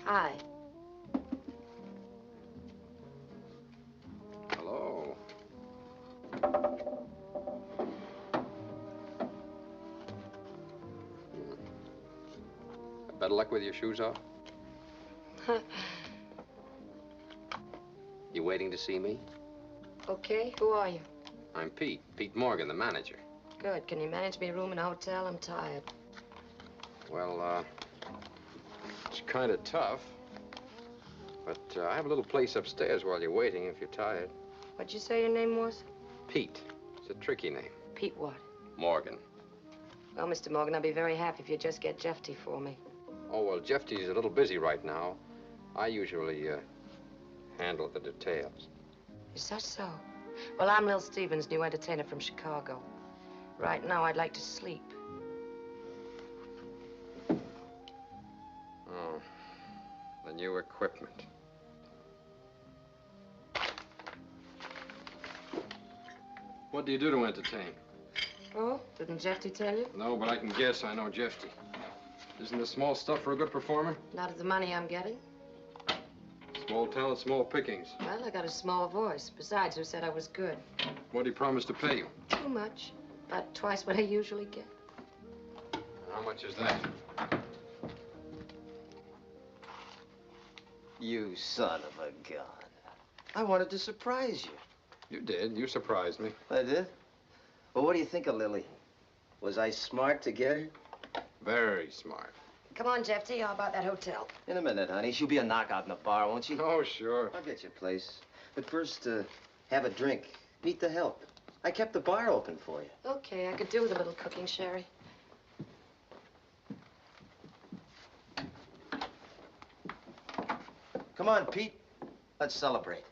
Hi. Hello. Better luck with your shoes off? You waiting to see me? Okay, who are you? I'm Pete. Pete Morgan, the manager. Good. Can you manage me a room in a hotel? I'm tired. Well, it's kind of tough. But I have a little place upstairs while you're waiting if you're tired. What'd you say your name was? Pete. It's a tricky name. Pete what? Morgan. Well, Mr. Morgan, I'll be very happy if you just get Jeffty for me. Oh, well, Jeffty's a little busy right now. I usually handle the details. Is that so? Well, I'm Lil Stevens, new entertainer from Chicago. Right now, I'd like to sleep. Oh, the new equipment. What do you do to entertain? Oh, didn't Jeffty tell you? No, but I can guess I know Jeffty. Isn't this small stuff for a good performer? Not at the money I'm getting. Small talent, small pickings. Well, I got a small voice. Besides, who said I was good? What did he promise to pay you? Too much. About twice what I usually get. How much is that? You son of a gun. I wanted to surprise you. You did. You surprised me. I did? Well, what do you think of Lily? Was I smart to get her? Very smart. Come on, Jeffty. How about that hotel? In a minute, honey. She'll be a knockout in the bar, won't she? Oh, sure. I'll get you a place. But first, have a drink. Meet the help. I kept the bar open for you. Okay, I could do with a little cooking, Sherry. Come on, Pete. Let's celebrate.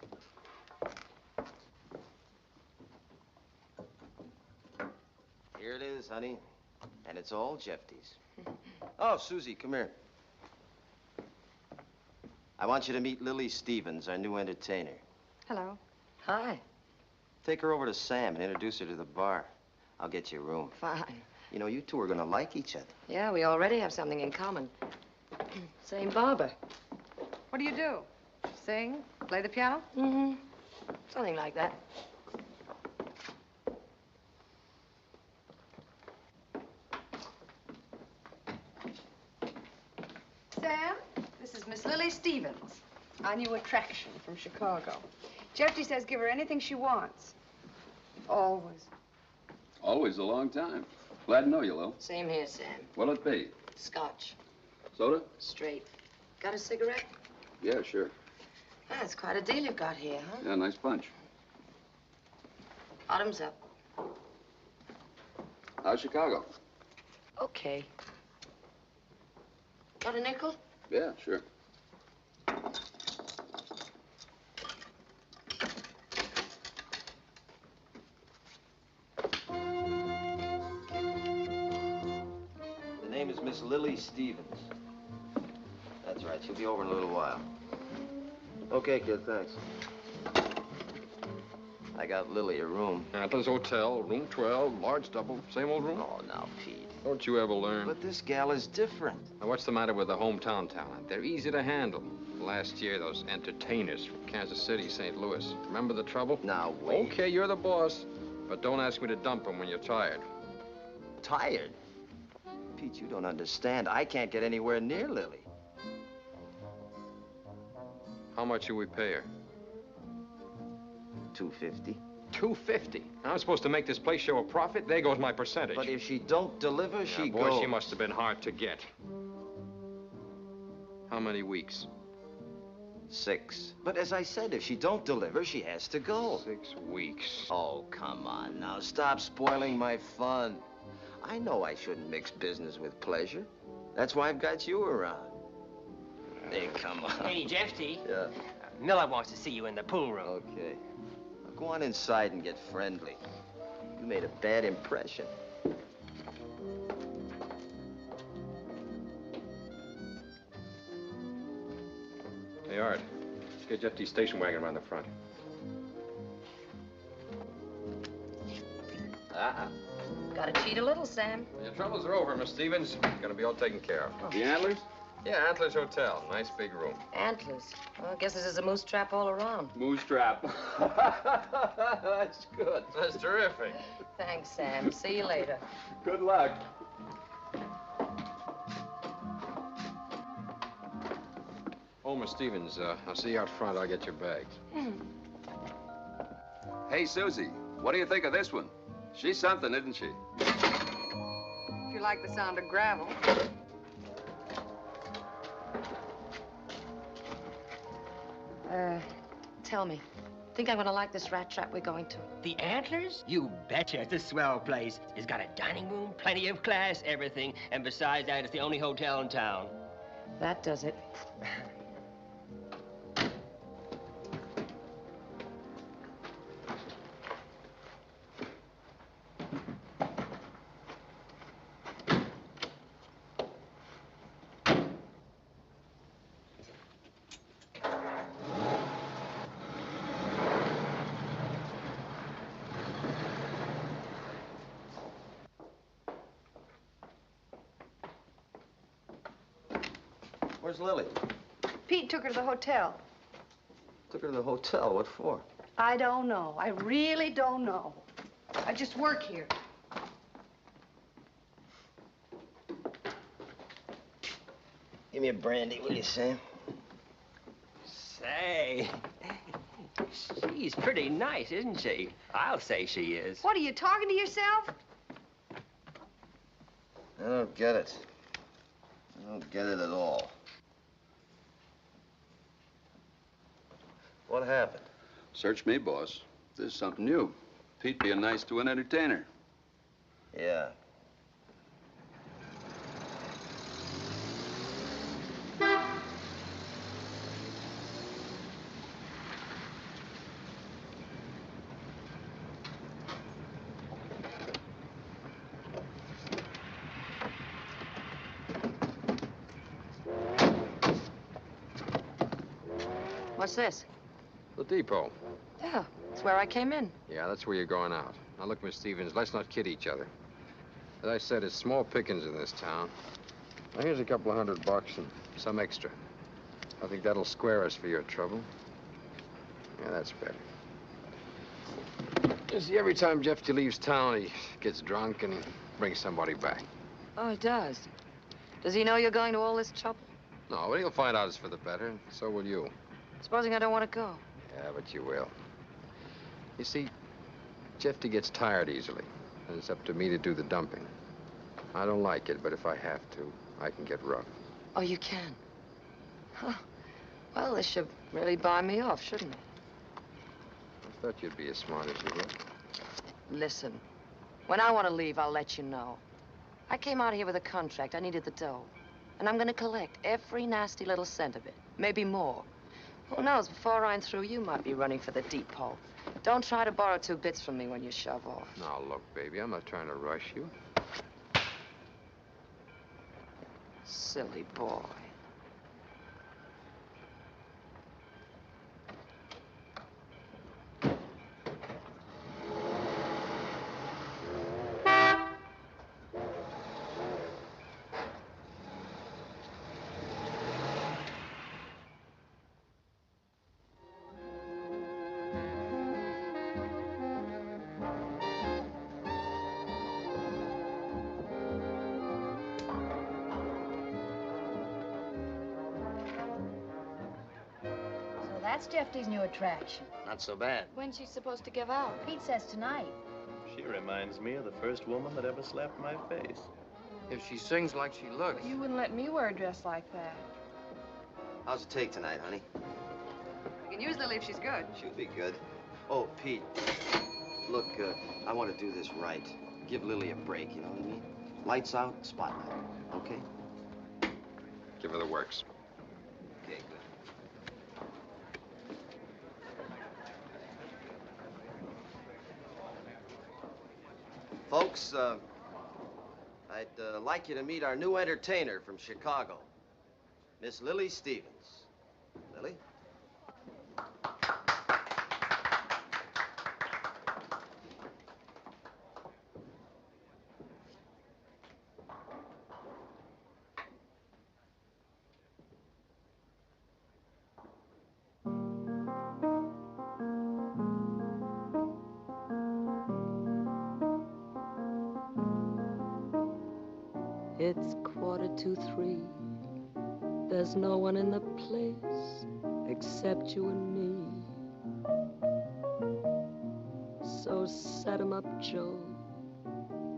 Here it is, honey. And it's all Jeffty's. Oh, Susie, come here. I want you to meet Lily Stevens, our new entertainer. Hello. Hi. Take her over to Sam and introduce her to the bar. I'll get you a room. Fine. You know, you two are gonna like each other. Yeah, we already have something in common. Same barber. What do you do? Sing? Play the piano? Mm-hmm. Something like that. Sam, this is Miss Lily Stevens, our new attraction from Chicago. Jeffty says give her anything she wants. Always. Always a long time. Glad to know you, Lil. Same here, Sam. What'll it be? Scotch. Soda? Straight. Got a cigarette? Yeah, sure. That's quite a deal you've got here, huh? Yeah, nice punch. Bottoms up. How's Chicago? Okay. Got a nickel? Yeah, sure. The name is Miss Lily Stevens. That's right. right, she'll be over in a little while. Okay, kid, thanks. I got Lily a room. Atlas Hotel, room 12, large double, same old room? Oh, now, Pete. Don't you ever learn? But this gal is different. Now, what's the matter with the hometown talent? They're easy to handle. Last year, those entertainers from Kansas City, St. Louis. Remember the trouble? Now, wait. Okay, you're the boss, but don't ask me to dump them when you're tired. Tired? Pete, you don't understand. I can't get anywhere near Lily. How much should we pay her? $250. $250. I'm supposed to make this place show a profit? There goes my percentage. But if she don't deliver, she boy, goes. she must have been hard to get. How many weeks? 6. But as I said, if she don't deliver, she has to go. 6 weeks. Oh, come on now. Stop spoiling my fun. I know I shouldn't mix business with pleasure. That's why I've got you around. Hey, come on. Hey, Jeffy. Yeah? Miller wants to see you in the pool room. Okay. Now go on inside and get friendly. You made a bad impression. Hey, Art, let's get Jeffy's station wagon around the front. Gotta cheat a little, Sam. Your troubles are over, Miss Stevens. Gonna be all taken care of. The Antlers? Yeah, Antlers Hotel. Nice big room. Antlers. Well, I guess this is a moose trap all around. Moose trap. That's good. That's terrific. Thanks, Sam. See you later. Good luck. Oh, Miss Stevens, I'll see you out front. I'll get your bags. Hey, Susie, what do you think of this one? She's something, isn't she? If you like the sound of gravel. Tell me, think I'm gonna like this rat trap we're going to? The Antlers? You betcha. It's a swell place. It's got a dining room, plenty of class, everything. And besides that, it's the only hotel in town. That does it. Where's Lily? Pete took her to the hotel. Took her to the hotel. What for? I don't know. I really don't know. I just work here. Give me a brandy, will you, Sam? Say, she's pretty nice, isn't she? I'll say she is. What, are you talking to yourself? I don't get it. I don't get it at all. What happened? Search me, boss. This is something new. Pete being nice to an entertainer. Yeah. What's this? The depot. Yeah, it's where I came in. Yeah, that's where you're going out. Now, look, Miss Stevens, let's not kid each other. As I said, it's small pickings in this town. Now, here's a couple of $100 and some extra. I think that'll square us for your trouble. Yeah, that's better. You see, every time Jeffy leaves town, he gets drunk and he brings somebody back. Oh, he does? Does he know you're going to all this trouble? No, but he'll find out it's for the better, and so will you. Supposing I don't want to go? Yeah, but you will. You see, Jeffy gets tired easily, and it's up to me to do the dumping. I don't like it, but if I have to, I can get rough. Oh, you can? Huh. Well, this should really buy me off, shouldn't it? I thought you'd be as smart as you were. Listen, when I want to leave, I'll let you know. I came out here with a contract. I needed the dough. And I'm going to collect every nasty little cent of it. Maybe more. Who knows, before I'm through, you might be running for the depot. Don't try to borrow 2 bits from me when you shove off. Now, look, baby, I'm not trying to rush you. Silly boy. that's Jeffy's new attraction. Not so bad. When's she supposed to give out? Pete says tonight. She reminds me of the first woman that ever slapped my face. If she sings like she looks. You wouldn't let me wear a dress like that. How's it take tonight, honey? We can use Lily if she's good. She'll be good. Oh, Pete. Look, I want to do this right. Give Lily a break, you know what I mean? Lights out, spotlight. Okay? Give her the works. Okay, good. Folks, I'd like you to meet our new entertainer from Chicago, Miss Lily Stevens. Lily? It's 2:45. There's no one in the place except you and me. So set 'em up, Joe.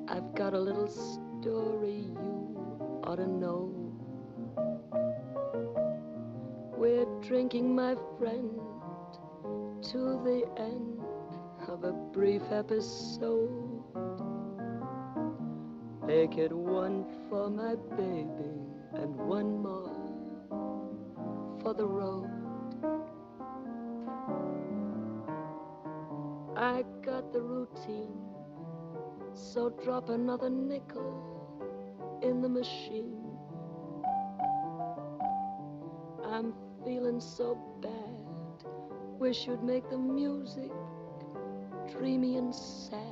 I've got a little story you ought to know. We're drinking, my friend, to the end of a brief episode. Make it one for my baby and one more for the road. I got the routine, so drop another nickel in the machine. I'm feeling so bad, wish you'd make the music dreamy and sad.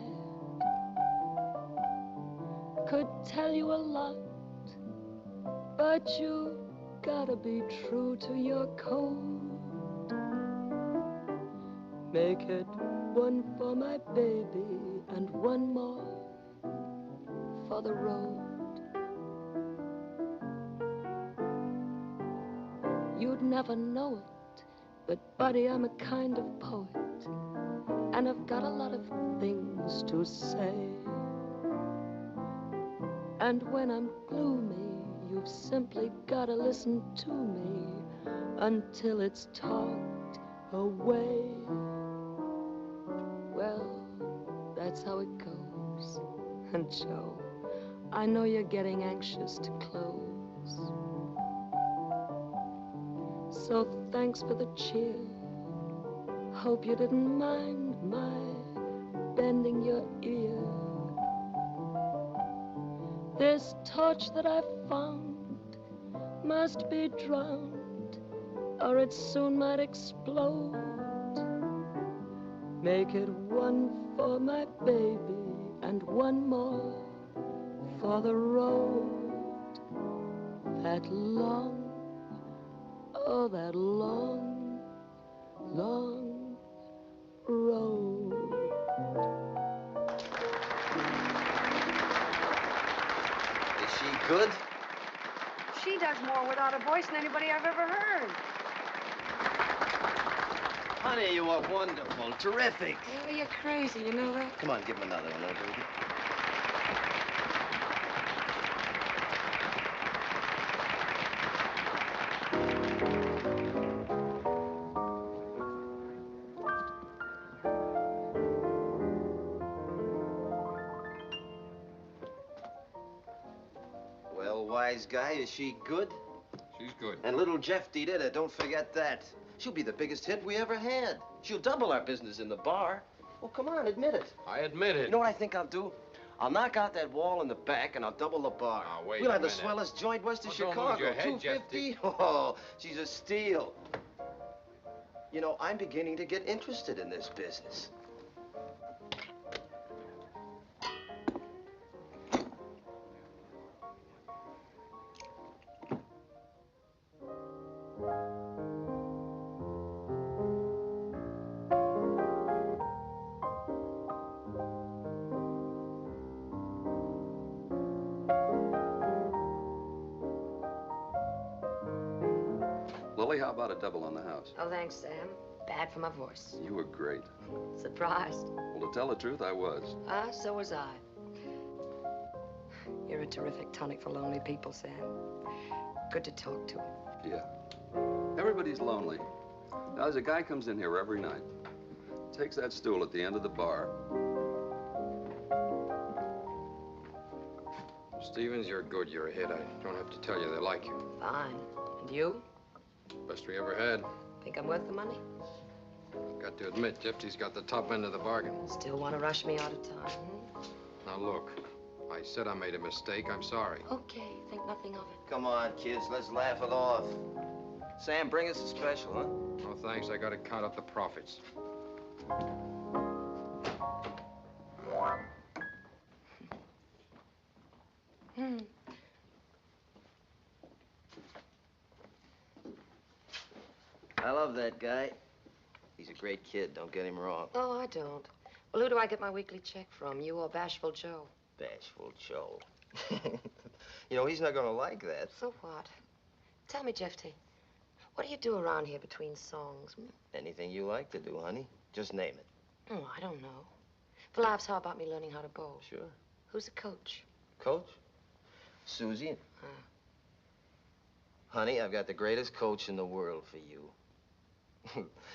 Could tell you a lot, but you gotta be true to your code. Make it one for my baby and one more for the road. You'd never know it, but buddy, I'm a kind of poet, and I've got a lot of things to say. And when I'm gloomy, you've simply gotta listen to me until it's talked away. Well, that's how it goes. And Joe, I know you're getting anxious to close. So thanks for the cheer. Hope you didn't mind my bending your ear. This torch that I found must be drowned, or it soon might explode. Make it one for my baby and one more for the road. That long, oh, that long, long road. Good? She does more without a voice than anybody I've ever heard. Honey, you are wonderful. Terrific. Oh, you're crazy, you know that? Come on, give him another one, oh, baby. Wise guy, is she good? She's good. And little Jeff did it, don't forget that. She'll be the biggest hit we ever had. She'll double our business in the bar. Well, come on, admit it. I admit it. You know what I think I'll do? I'll knock out that wall in the back and I'll double the bar. Now, wait We'll a have the minute. swellest joint west of Well, don't Chicago. lose your head, Jeff. 250? Oh, she's a steal. You know, I'm beginning to get interested in this business. Lily? Lily, how about a double on the house? Oh, thanks, Sam. Bad for my voice. You were great. Surprised? Well, to tell the truth, I was. Ah, so was I. You're a terrific tonic for lonely people, Sam. Good to talk to. Yeah. Everybody's lonely. Now, there's a guy comes in here every night, takes that stool at the end of the bar. Stevens, you're good. You're a hit. I don't have to tell you they like you. Fine. And you? Best we ever had. Think I'm worth the money? Got to admit, Jeffy's got the top end of the bargain. Still want to rush me out of time, Now, look. I said I made a mistake. I'm sorry. Okay, think nothing of it. Come on, kids, let's laugh it off. Sam, bring us a special, huh? No, thanks. I got to count up the profits. I love that guy. He's a great kid, don't get him wrong. Oh, I don't. Well, who do I get my weekly check from? You or Bashful Joe? Bashful Joe. You know, he's not gonna like that. So what? Tell me, Jeffy, what do you do around here between songs? Anything you like to do, honey. Just name it. Oh, I don't know. For laughs, how about me learning how to bowl? Sure. Who's the coach? Coach? Susie. Huh. Honey, I've got the greatest coach in the world for you.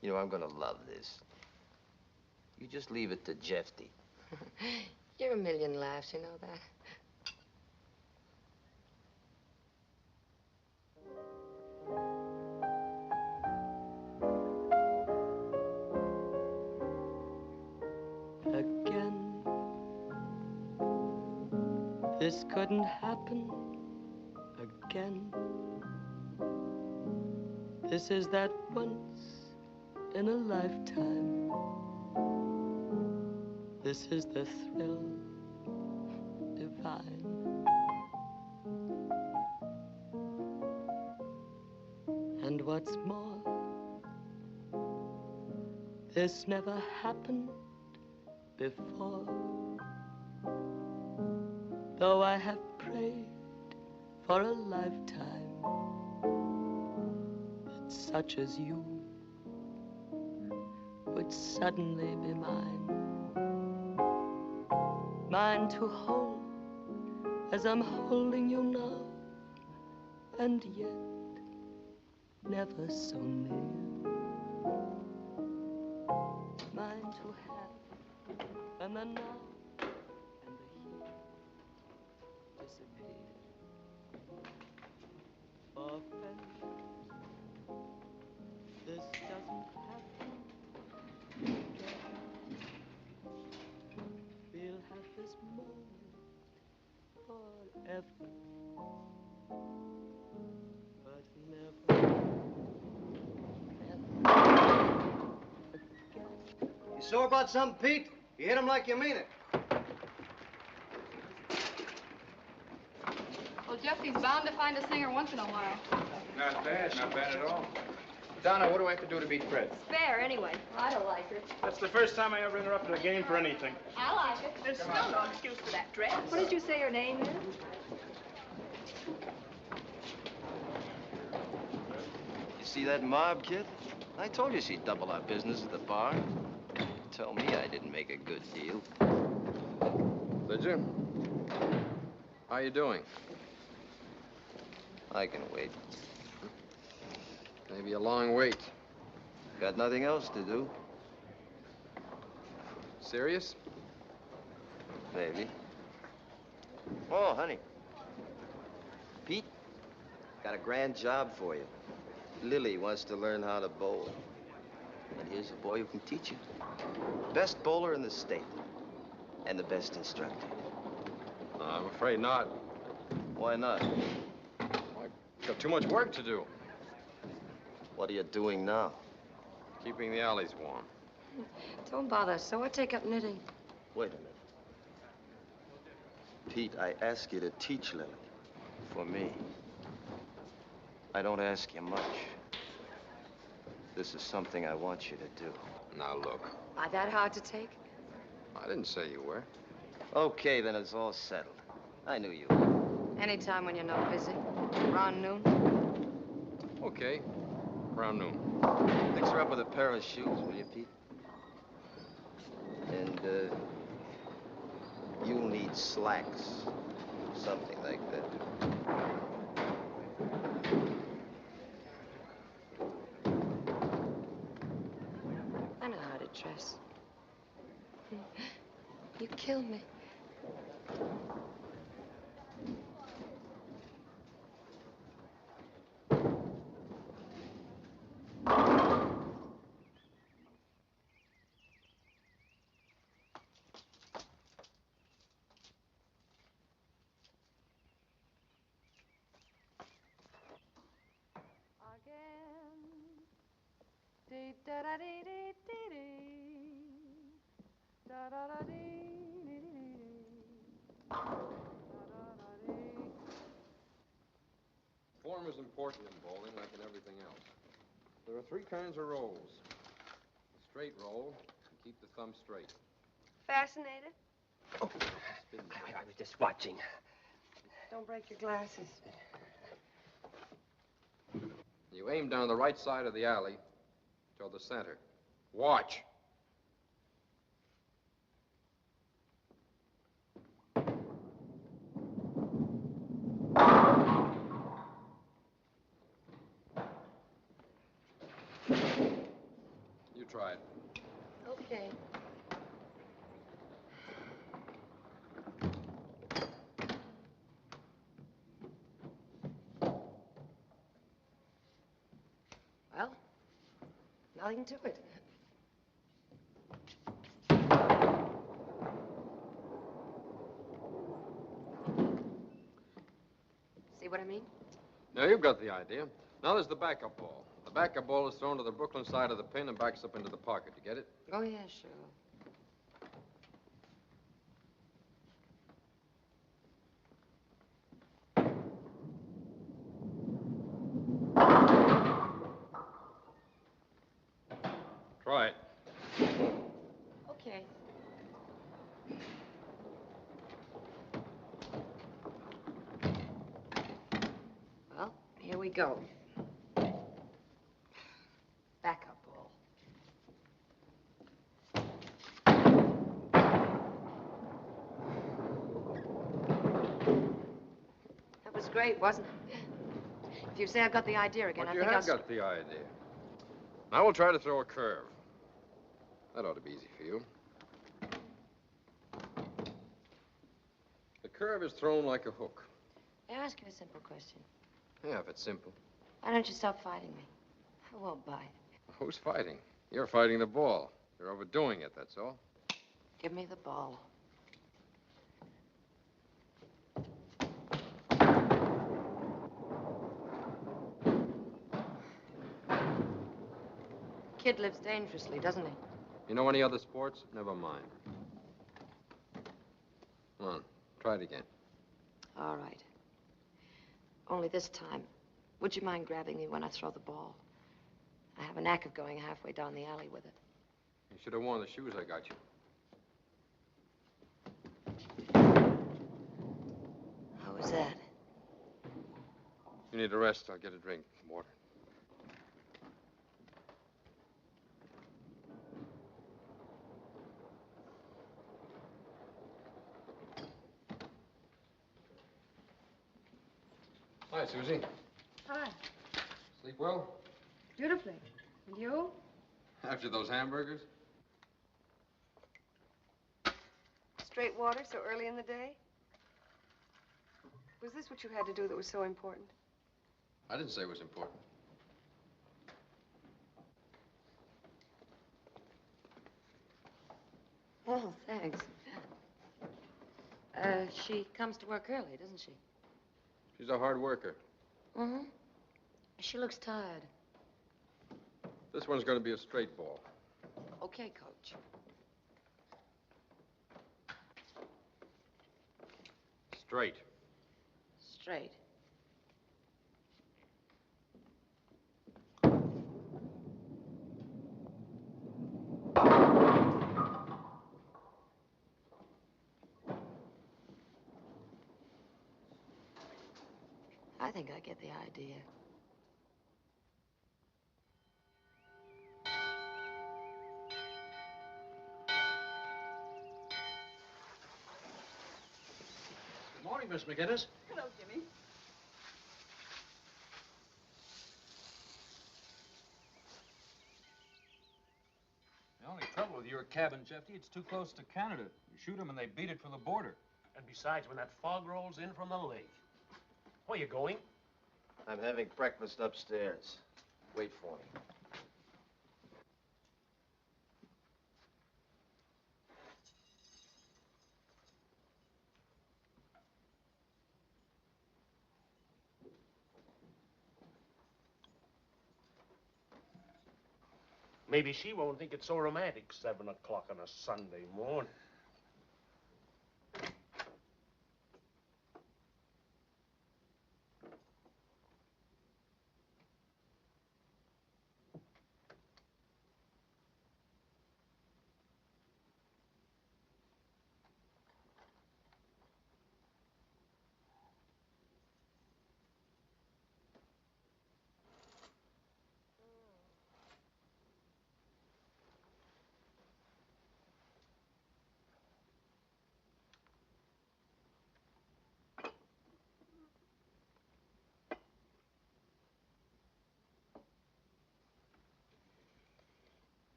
You know, I'm gonna love this. You just leave it to Jeffy. You're a million laughs, you know that? Again, this couldn't happen again. This is that once in a lifetime. This is the thrill divine. And what's more, this never happened before. Though I have prayed for a lifetime that such as you would suddenly be mine. Mine to hold as I'm holding you now, and yet never so near. Mine to have when the now and the here disappear. For friends, this doesn't happen again. We'll have this moment forever, but never, You sore about something, Pete? You hit him like you mean it. Well, Jeffy's bound to find a singer once in a while. Not bad at all. Donna, what do I have to do to beat Fred? Fair, anyway. I don't like her. That's the first time I ever interrupted a game for anything. I like it. There's still no excuse for that dress. What did you say your name is? You see that mob, kid? I told you she'd double our business at the bar. Tell me I didn't make a good deal. Did you? How you doing? I can wait. Maybe a long wait. Got nothing else to do. Serious? Maybe. Oh, honey. Pete, got a grand job for you. Lily wants to learn how to bowl. And here's a boy who can teach you. Best bowler in the state. And the best instructor. I'm afraid not. Why not? I've got too much work to do. What are you doing now? Keeping the alleys warm. Don't bother. So I take up knitting. Wait a minute. Pete, I ask you to teach Lily. For me. I don't ask you much. This is something I want you to do. Now, look. Am I that hard to take? I didn't say you were. Okay, then it's all settled. I knew you would. Anytime when you're not busy. Around noon. Okay. Around noon. Fix her up with a pair of shoes, will you, Pete? And, you'll need slacks. Something like that. I know how to dress. You kill me. Form is important in bowling, like in everything else. There are 3 kinds of rolls. A straight roll, you keep the thumb straight. Fascinated? Oh, I was just watching. Don't break your glasses. You aim down the right side of the alley toward the center. Watch. You try it. Okay. Well, nothing to it. See what I mean? Now, you've got the idea. Now there's the backup ball. The backup ball is thrown to the Brooklyn side of the pin and backs up into the pocket. You get it? Oh, yeah, sure. Try it. Okay. Well, here we go. Backup ball. That was great, wasn't it? If you say I've got the idea again, But I you think have got the idea. Now we'll try to throw a curve. That ought to be easy for you. The curve is thrown like a hook. May I ask you a simple question? Yeah, if it's simple. Why don't you stop fighting me? I won't bite. Who's fighting? You're fighting the ball. You're overdoing it, that's all. Give me the ball. Kid lives dangerously, doesn't he? You know any other sports? Never mind. Come on, try it again. All right. Only this time, would you mind grabbing me when I throw the ball? I have a knack of going halfway down the alley with it. You should have worn the shoes I got you. How was that? You need a rest. I'll get a drink. Water. Hi, Susie. Hi. Sleep well? Beautifully. And you? After those hamburgers? Straight water so early in the day? Was this what you had to do that was so important? I didn't say it was important. Oh, thanks. She comes to work early, doesn't she? She's a hard worker. Mm-hmm. She looks tired. This one's going to be a straight ball. Okay, Coach. Straight. Straight. I think I get the idea. morning, Miss McGinnis. Hello, Jimmy. The only trouble with your cabin, Jeffy, it's too close to Canada. You shoot them and they beat it for the border. And besides, when that fog rolls in from the lake. Where you going? I'm having breakfast upstairs. Wait for me. Maybe she won't think it's so romantic, 7 o'clock on a Sunday morning.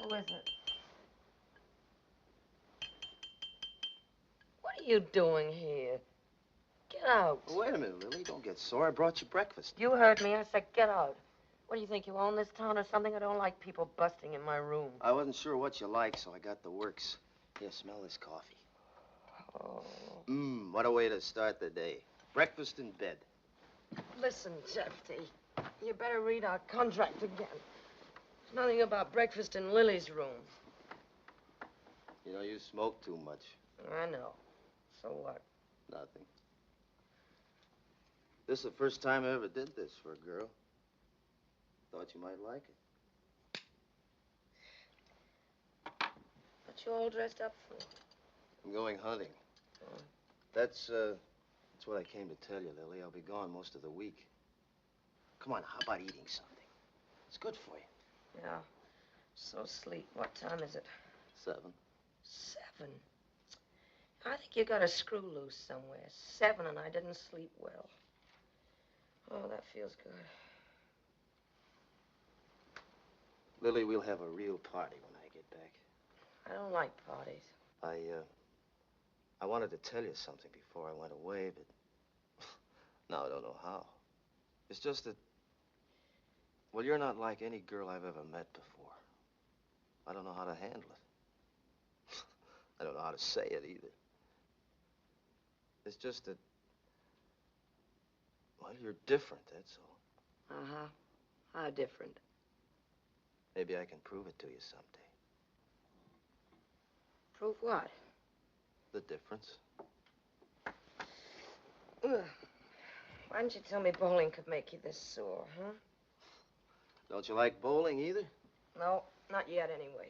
Who is it? What are you doing here? Get out. Well, wait a minute, Lily. Don't get sore. I brought you breakfast. You heard me. I said get out. What do you think, you own this town or something? I don't like people busting in my room. I wasn't sure what you like, so I got the works. Here, smell this coffee. Oh. What a way to start the day. Breakfast in bed. Listen, Jeffy, you better read our contract again. There's nothing about breakfast in Lily's room. You know, you smoke too much. I know. So what? Nothing. This is the first time I ever did this for a girl. Thought you might like it. What you all dressed up for? I'm going hunting. Oh. That's what I came to tell you, Lily. I'll be gone most of the week. Come on, how about eating something? It's good for you. Yeah. So sleep. What time is it? 7. 7? I think you got a screw loose somewhere. 7 and I didn't sleep well. Oh, that feels good. Lily, we'll have a real party when I get back. I don't like parties. I wanted to tell you something before I went away, but now I don't know how. It's just that, well, you're not like any girl I've ever met before. I don't know how to handle it. I don't know how to say it either. It's just that, well, you're different, that's all. Uh-huh. How different? Maybe I can prove it to you someday. Prove what? The difference. Ugh. Why didn't you tell me bowling could make you this sore, huh? Don't you like bowling either? No, not yet anyway.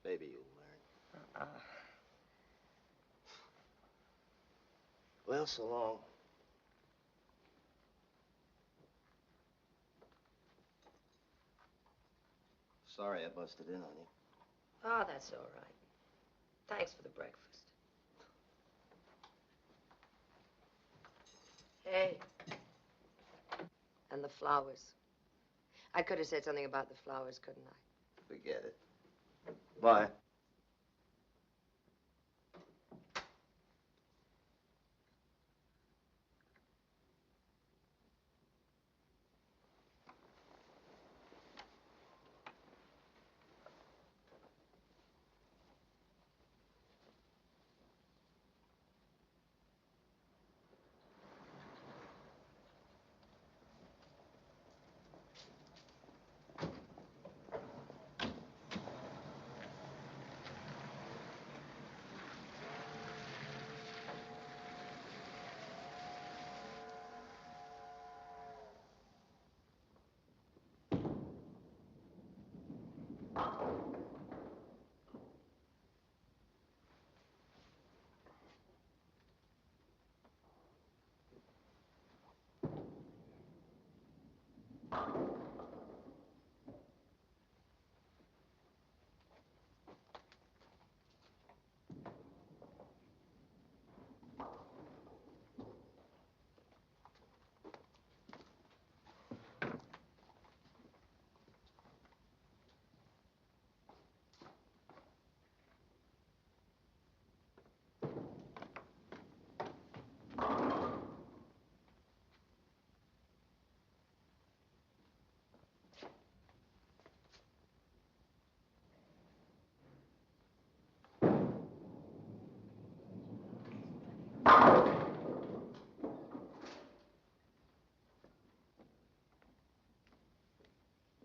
Maybe you'll learn. Well, so long. Sorry I busted in on you. Oh, that's all right. Thanks for the breakfast. Hey. And the flowers. I could have said something about the flowers, couldn't I? Forget it. Bye.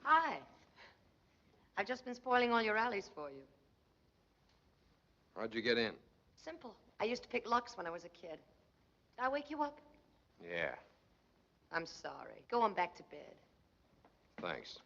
Hi. I've just been spoiling all your alleys for you. How'd you get in? Simple. I used to pick locks when I was a kid. Did I wake you up? Yeah. I'm sorry. Go on back to bed. Thanks.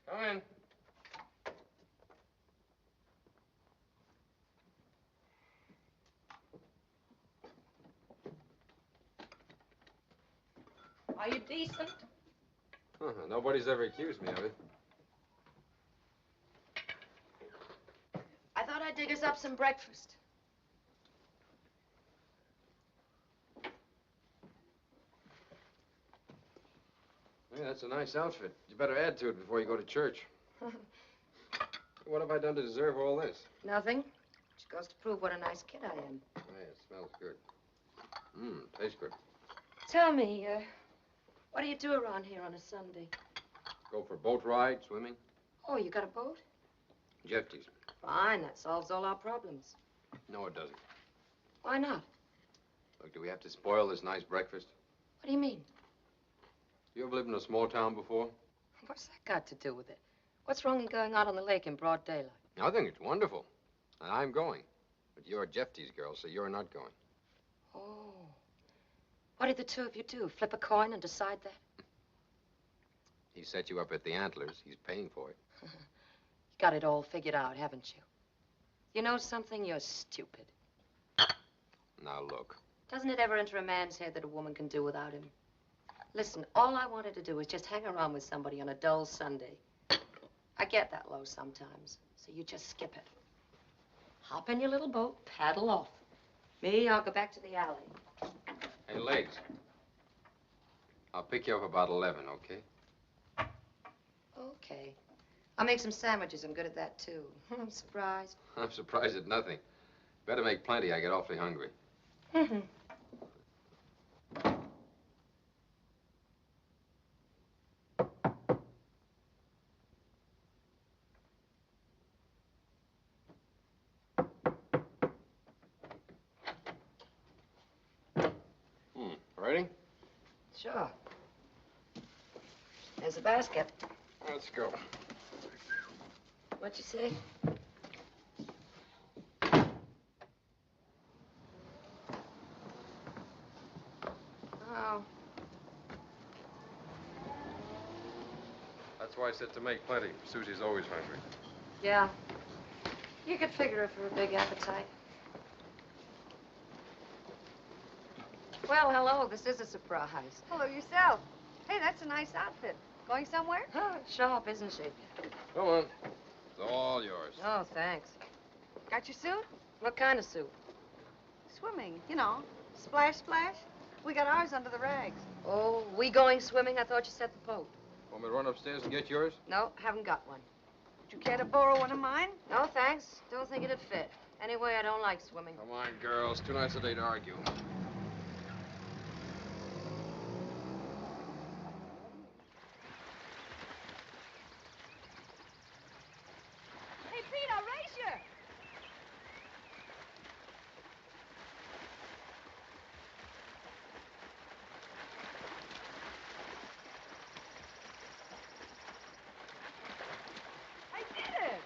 Come in. Are you decent? Nobody's ever accused me of it. I thought I'd dig us up some breakfast. Hey, that's a nice outfit. You better add to it before you go to church. What have I done to deserve all this? Nothing. Just goes to prove what a nice kid I am. Hey, it smells good. Tastes good. Tell me, what do you do around here on a Sunday? Go for a boat ride, swimming. Oh, you got a boat? Jefty's. Fine, that solves all our problems. No, it doesn't. Why not? Look, do we have to spoil this nice breakfast? What do you mean? You ever lived in a small town before? What's that got to do with it? What's wrong in going out on the lake in broad daylight? I think it's wonderful. And I'm going. But you're Jefty's girl, so you're not going. Oh. What did the two of you do? Flip a coin and decide that? He set you up at the Antlers. He's paying for it. You got it all figured out, haven't you? You know something? You're stupid. Now, look. Doesn't it ever enter a man's head that a woman can do without him? Listen, all I wanted to do was just hang around with somebody on a dull Sunday. I get that low sometimes, so you just skip it. Hop in your little boat, paddle off. Me, I'll go back to the alley. Hey, Legs. I'll pick you up about 11, okay? Okay. I'll make some sandwiches. I'm good at that, too. I'm surprised. I'm surprised at nothing. Better make plenty. I get awfully hungry. Mm-hmm. Ready? Sure. There's a basket. Let's go. What'd you say? Oh. That's why I said to make plenty. Susie's always hungry. Yeah. You could figure her for a big appetite. Well, hello. This is a surprise. Hello yourself. Hey, that's a nice outfit. Going somewhere? Sharp, isn't she? Come on. It's all yours. Oh, thanks. Got your suit? What kind of suit? Swimming, you know. Splash, splash. We got ours under the rags. Oh, we going swimming? I thought you said the boat. Want me to run upstairs and get yours? No, haven't got one. Would you care to borrow one of mine? No, thanks. Don't think it'd fit. Anyway, I don't like swimming. Come on, girls. Too nice a day to argue. Hey, Pete, I'll race you. I did it.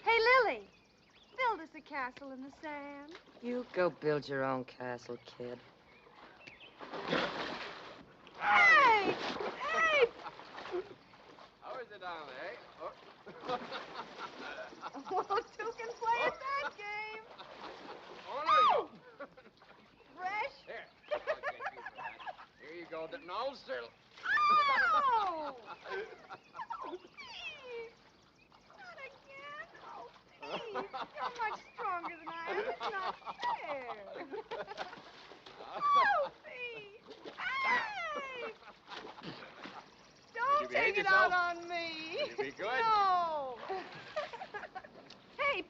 Hey, Lily, build us a castle in the sand. You go build your own castle, kid. Hey! Hey! How is it down there, eh? Oh. Well, two can play at that game. Oh, no. Fresh? Here. I'll get you for that. Here you go. No, sir. Oh! Oh, Pete! Not again. Oh, Pete, you're much stronger than I am. It's not fair. Pete! Hey! Don't take it out on me. Will you be good? No. Hey,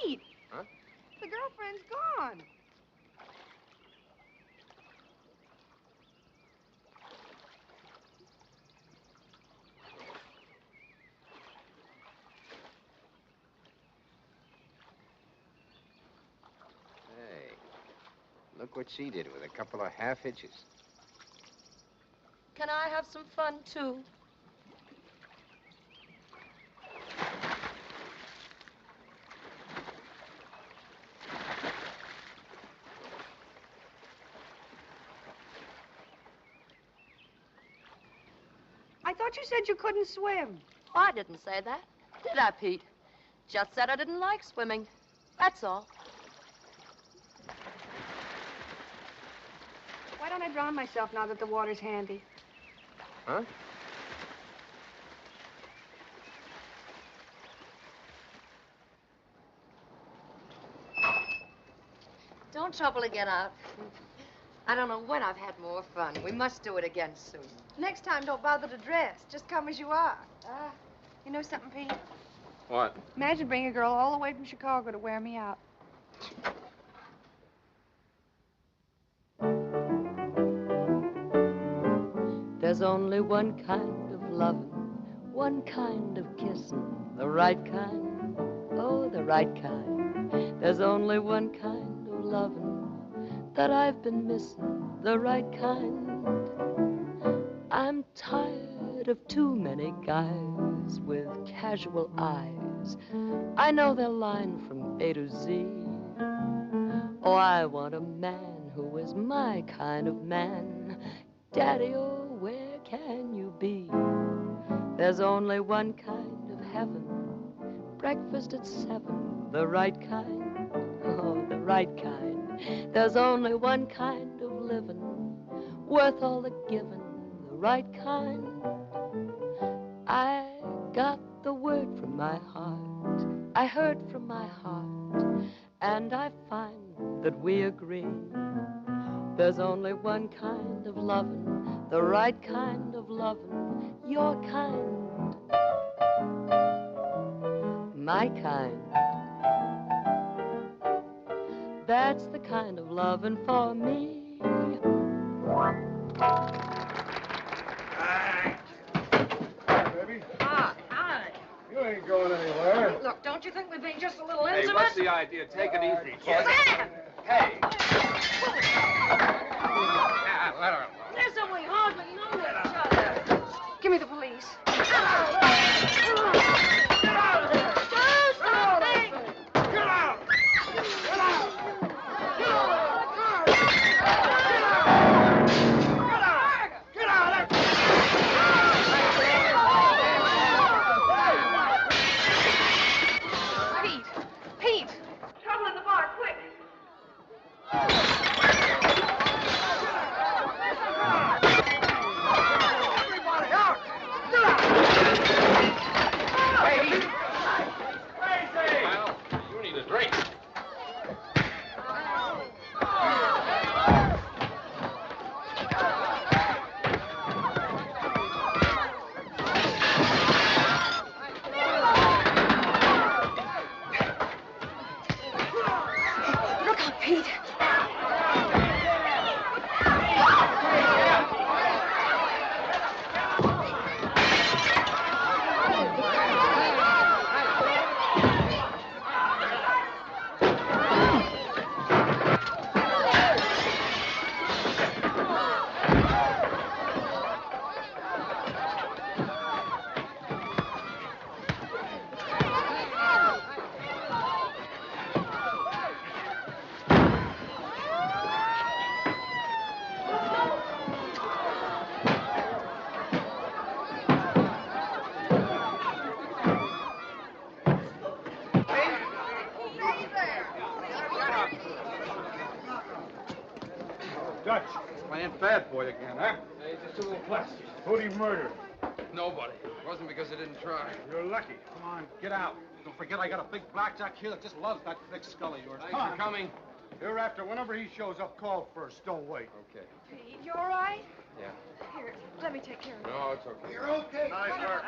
Pete. Huh? The girlfriend's gone. Hey, look what she did with a couple of half hitches. Can I have some fun, too? I thought you said you couldn't swim. Oh, I didn't say that. Did I, Pete? Just said I didn't like swimming. That's all. Why don't I drown myself now that the water's handy? Huh? Don't trouble to get out. I don't know when I've had more fun. We must do it again soon. Next time, don't bother to dress. Just come as you are. You know something, Pete? What? Imagine bringing a girl all the way from Chicago to wear me out. There's only one kind of loving, one kind of kissing, the right kind, oh, the right kind. There's only one kind of loving that I've been missing, the right kind. I'm tired of too many guys with casual eyes. I know their line from A to Z. Oh, I want a man who is my kind of man. Daddy, oh, where can you be? There's only one kind of heaven, breakfast at 7, the right kind, oh, the right kind. There's only one kind of living, worth all the giving, the right kind. I got the word from my heart, I heard from my heart, and I find that we agree. There's only one kind of loving, the right kind of loving, your kind, my kind. That's the kind of loving for me. Hi, baby. Hi. You ain't going anywhere. Look, don't you think we're being just a little Hey, intimate? what's the idea? Take it easy, kid. Sam! Hey. Let her alone. Listen, we hardly know each other. Give me the police. Get out! Do something! Get out! Get out! Get out! Get out! Pete! Trouble in the bar, quick! Everybody out! Get out! Hey! Crazy! Well, you need a drink. Look out, Pete! Dutch, playing bad boy again, huh? Hey, just a little plastic. Who'd he murder? Nobody. It wasn't because I didn't try. You're lucky. Come on, get out. Don't forget I got a big blackjack here that just loves that thick skull of yours. Thanks for coming. Hereafter, whenever he shows up, call first. Don't wait. Okay. Pete, you all right? Yeah. Here, let me take care of it. No, it's okay. You're okay. Nice work.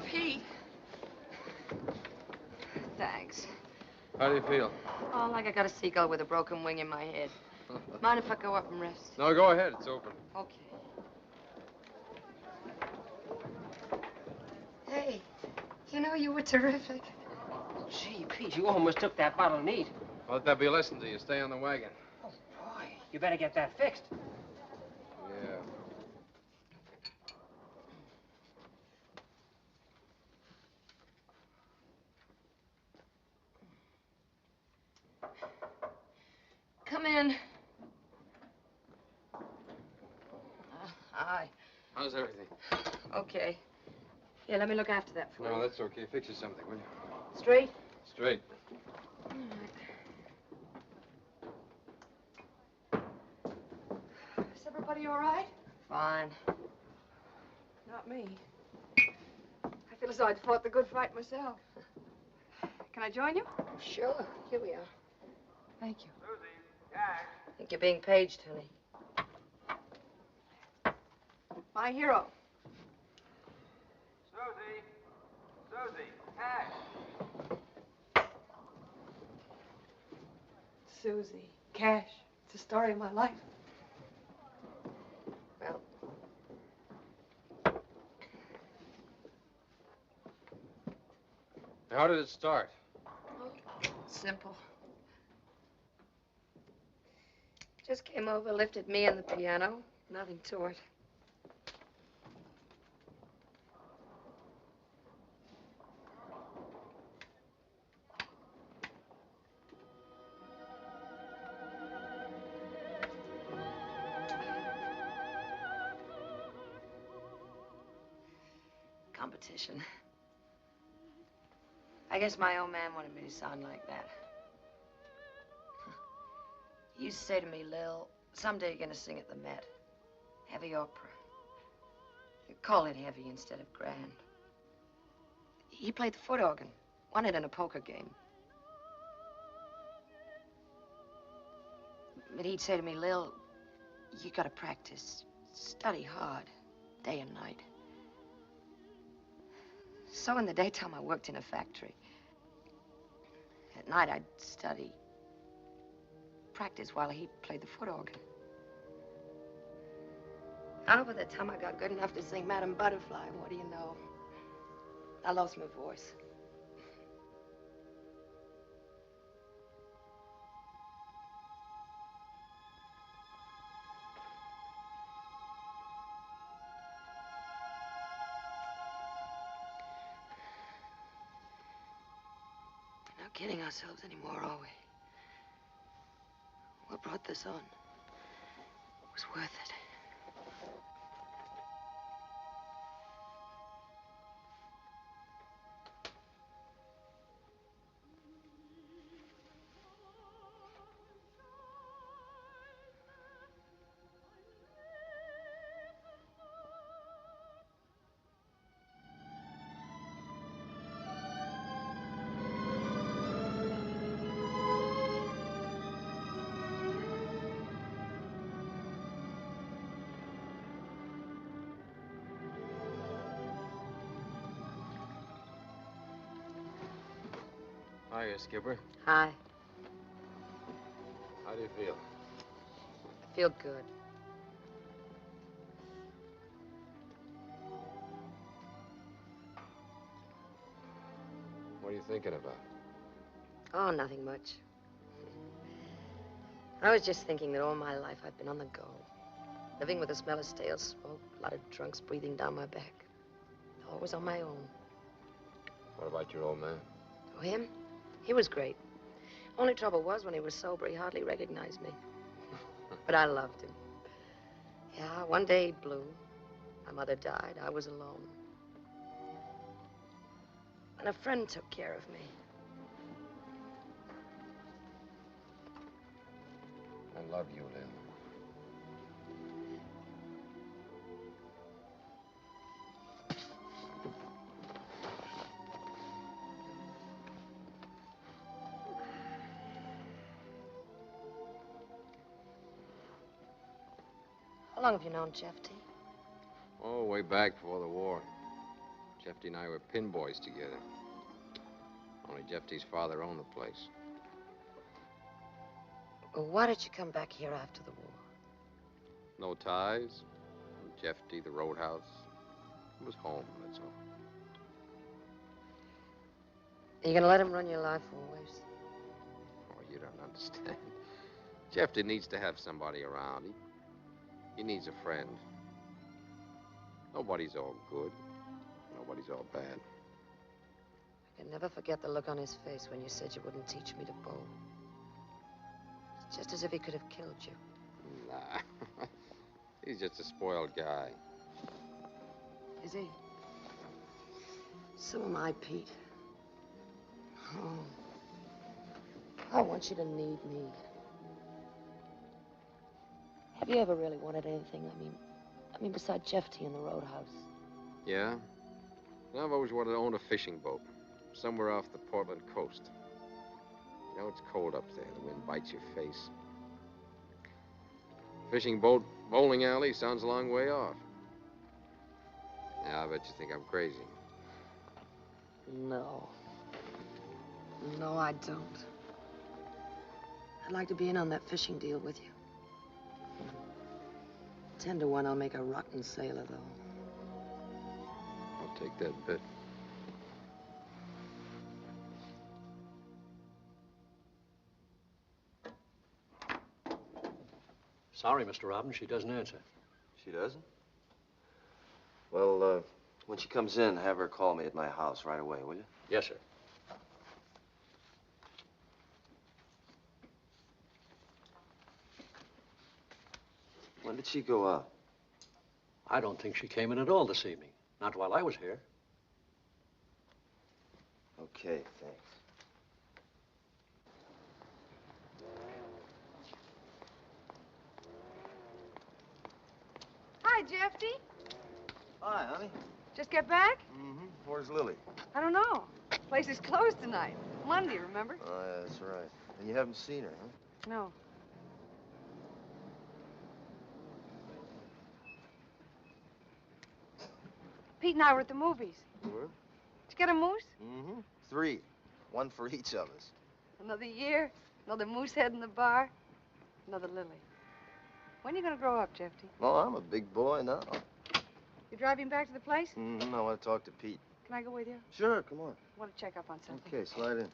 Pete. Thanks. How do you feel? Oh, like I got a seagull with a broken wing in my head. Mind if I go up and rest? No, go ahead. It's open. Okay. Hey, you know, you were terrific. Gee, Pete, you almost took that bottle neat. Well, let that be a lesson to you. Stay on the wagon. Oh, boy. You better get that fixed. Yeah. Come in. Hi. How's everything? Okay. Here, let me look after that for you. No, that's okay. Fix you something, will you? Straight? Straight. All right. Is everybody all right? Fine. Not me. I feel as though I'd fought the good fight myself. Can I join you? Sure. Here we are. Thank you. I think you're being paged, honey. My hero. Susie, cash. Susie. Cash. It's the story of my life. Well, How did it start? simple. Just came over, lifted me and the piano. Nothing to it. Competition. I guess my old man wanted me to sound like that. He used to say to me, Lil, someday you're gonna sing at the Met. Heavy opera. You call it heavy instead of grand. He played the foot organ. Won it in a poker game. But he'd say to me, Lil, you gotta practice. Study hard, day and night. So in the daytime, I worked in a factory. At night, I'd study. Practice while he played the foot organ. Now, by the time I got good enough to sing Madam Butterfly, what do you know? I lost my voice. We're not kidding ourselves anymore, are we? What brought this on? It was worth it. Hiya, Skipper. Hi. How do you feel? I feel good. What are you thinking about? Oh, nothing much. I was just thinking that all my life I've been on the go. Living with the smell of stale smoke, a lot of drunks breathing down my back. Always on my own. What about your old man? Oh, him? He was great. Only trouble was when he was sober, he hardly recognized me. But I loved him. Yeah, one day he blew. My mother died. I was alone. And a friend took care of me. I love you, Lil. How long have you known Jeffy? Oh, way back before the war. Jeffy and I were pin boys together. Only Jeffy's father owned the place. Well, why did you come back here after the war? No ties. Jeffy, the roadhouse. It was home, that's all. Are you gonna let him run your life always? Oh, you don't understand. Jeffy needs to have somebody around. He needs a friend. Nobody's all good. Nobody's all bad. I can never forget the look on his face when you said you wouldn't teach me to bowl. It's just as if he could have killed you. Nah. He's just a spoiled guy. Is he? So am I, Pete. Oh. I want you to need me. Have you ever really wanted anything? I mean, besides Jeffy and the roadhouse? Yeah? Well, I've always wanted to own a fishing boat. Somewhere off the Portland coast. You know, it's cold up there. The wind bites your face. Fishing boat, bowling alley sounds a long way off. Yeah, I bet you think I'm crazy. No. No, I don't. I'd like to be in on that fishing deal with you. 10 to 1, I'll make a rotten sailor, though. I'll take that bet. Sorry, Mr. Robbins, she doesn't answer. She doesn't? Well, when she comes in, have her call me at my house right away, will you? Yes, sir. When did she go out? I don't think she came in at all this evening. Not while I was here. Okay, thanks. Hi, Jeffy. Hi, honey. Just get back? Mm-hmm. Where's Lily? I don't know. Place is closed tonight. Monday, remember? Oh, yeah, that's right. And you haven't seen her, huh? No. Pete and I were at the movies. You were? Did you get a moose? Mm-hmm. 3. 1 for each of us. Another year, another moose head in the bar, another Lily. When are you going to grow up, Jeffy? Oh, I'm a big boy now. You driving back to the place? Mm-hmm. I want to talk to Pete. Can I go with you? Sure, come on. I want to check up on something. Okay, slide in.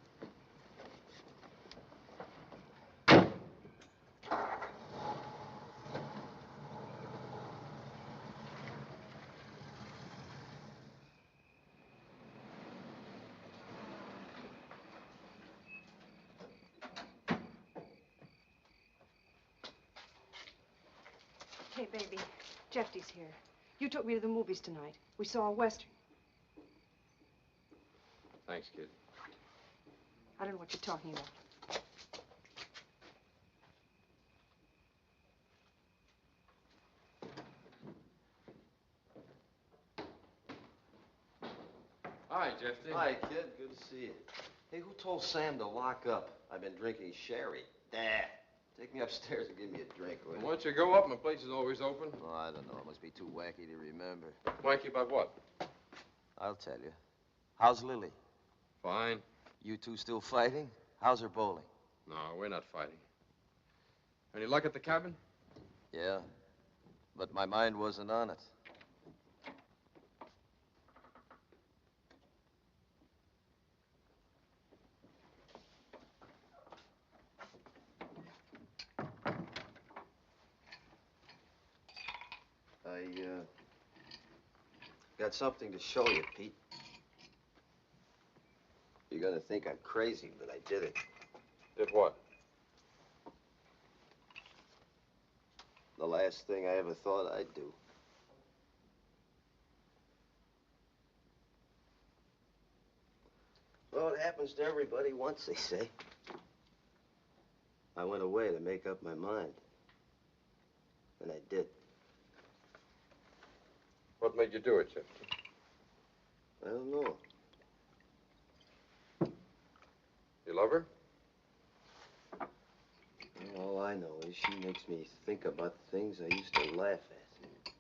Hey, baby, Jeffy's here. You took me to the movies tonight. We saw a Western. Thanks, kid. I don't know what you're talking about. Hi, Jeffy. Hi, kid. Good to see you. Hey, who told Sam to lock up? I've been drinking sherry. Dad, take me upstairs and give me a drink, will you? Why don't you go up? My place is always open. Oh, I don't know. It must be too wacky to remember. Wacky about what? I'll tell you. How's Lily? Fine. You two still fighting? How's her bowling? No, we're not fighting. Any luck at the cabin? Yeah, but my mind wasn't on it. Got something to show you, Pete. You're gonna think I'm crazy, but I did it. Did what? The last thing I ever thought I'd do. Well, it happens to everybody once, they say. I went away to make up my mind. And I did. What made you do it, Jeffy? I don't know. You love her? All I know is she makes me think about the things I used to laugh at.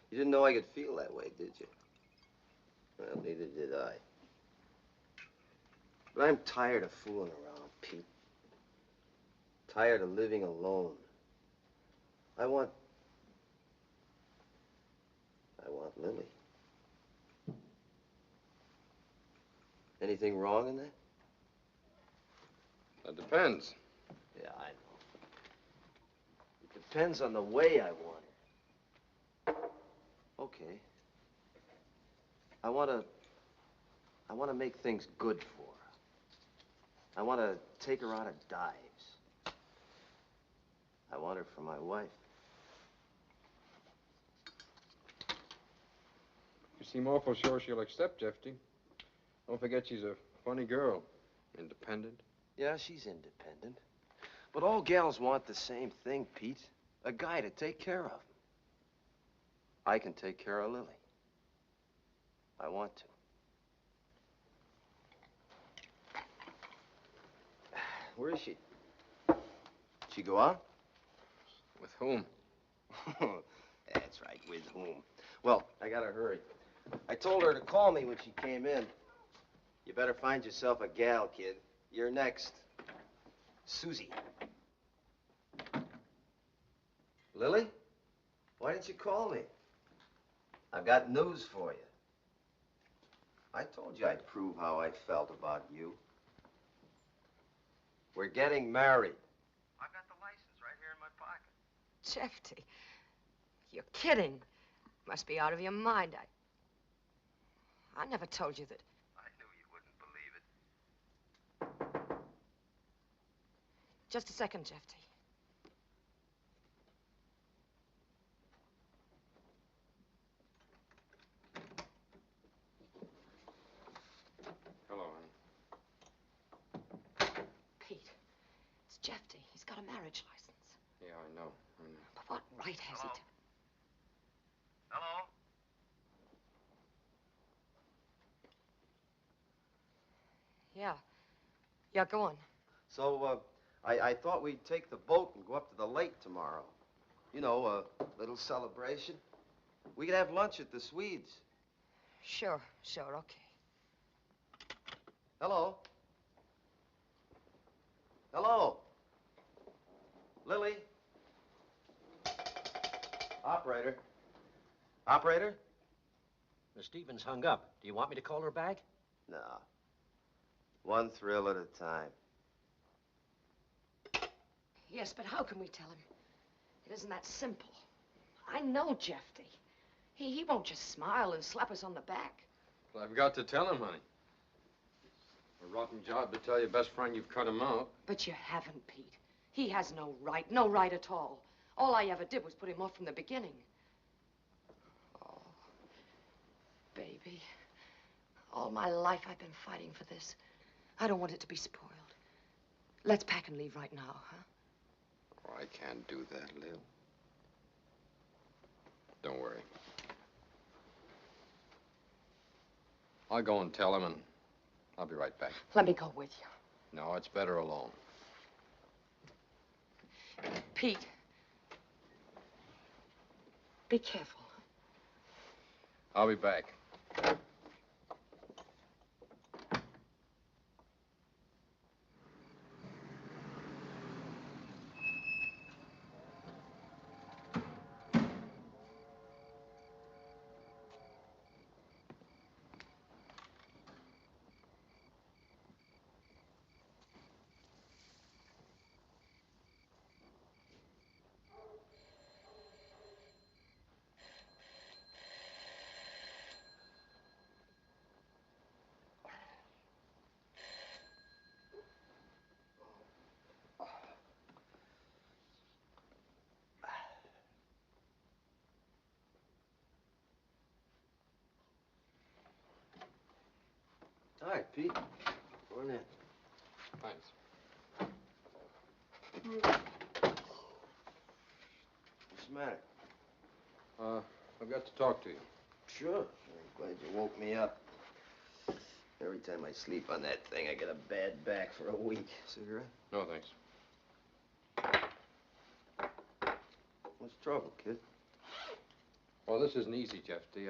You didn't know I could feel that way, did you? Well, neither did I. But I'm tired of fooling around, Pete. Tired of living alone. I want Lily. Anything wrong in that? That depends. Yeah, I know. It depends on the way I want it. Okay. I want to make things good for her. I want to take her out of dives. I want her for my wife. You seem awful sure she'll accept, Jeffy. Don't forget she's a funny girl. Independent. Yeah, she's independent. But all gals want the same thing, Pete. A guy to take care of them. I can take care of Lily. I want to. Where is she? Did she go out? With whom? That's right, with whom. Well, I gotta hurry. I told her to call me when she came in. You better find yourself a gal, kid. You're next. Susie. Lily? Why didn't you call me? I've got news for you. I told you I'd prove how I felt about you. We're getting married. I've got the license right here in my pocket. Jeffy, you're kidding. Must be out of your mind. I never told you that. I knew you wouldn't believe it. Just a second, Jeffy. Hello, honey. Pete, it's Jeffy. He's got a marriage license. Yeah, I know. But what right has he to... Hello? Yeah. Yeah, go on. So, I thought we'd take the boat and go up to the lake tomorrow. You know, a little celebration. We could have lunch at the Swedes. Sure, okay. Hello? Hello? Lily? Operator? Operator? Miss Stevens hung up. Do you want me to call her back? No. One thrill at a time. Yes, but how can we tell him? It isn't that simple. I know Jeffy. He won't just smile and slap us on the back. Well, I've got to tell him, honey. A rotten job to tell your best friend you've cut him out. But you haven't, Pete. He has no right at all. All I ever did was put him off from the beginning. Oh, baby. All my life I've been fighting for this. I don't want it to be spoiled. Let's pack and leave right now, huh? Oh, I can't do that, Lil. Don't worry. I'll go and tell him, and I'll be right back. Let me go with you. No, it's better alone. Pete. Be careful. I'll be back. All right, Pete. Go on in. Thanks. What's the matter? I've got to talk to you. Sure. I'm glad you woke me up. Every time I sleep on that thing, I get a bad back for a week. Cigarette? No, thanks. What's the trouble, kid? Well, this isn't easy, Jeffy.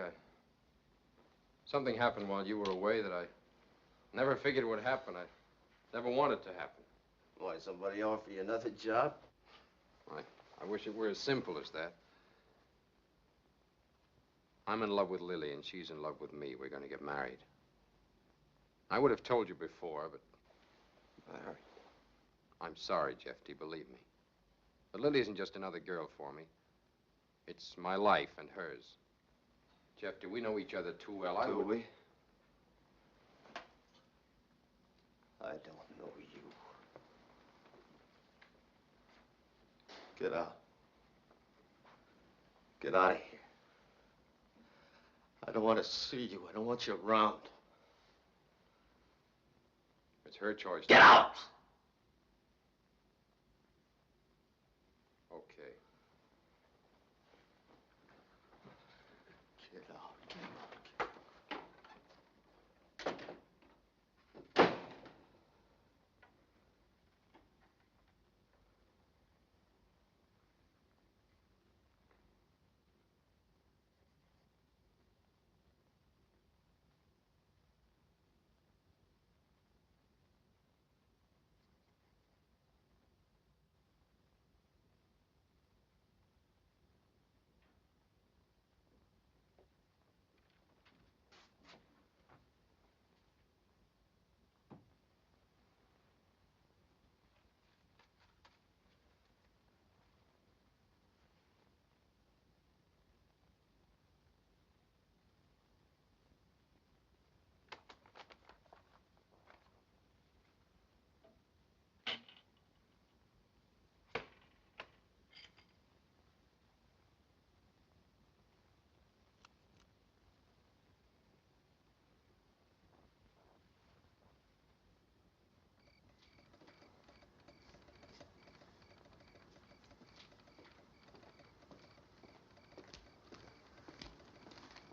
Something happened while you were away that I never figured would happen. I never wanted to happen. Why, somebody offer you another job? I wish it were as simple as that. I'm in love with Lily, and she's in love with me. We're going to get married. I would have told you before, but... Married? I'm sorry, Jeffy, believe me. But Lily isn't just another girl for me. It's my life and hers. Jeffy, we know each other too well. Do we? I don't know you. Get out. Get out of here. I don't want to see you. I don't want you around. It's her choice. Get out! Okay. Get out.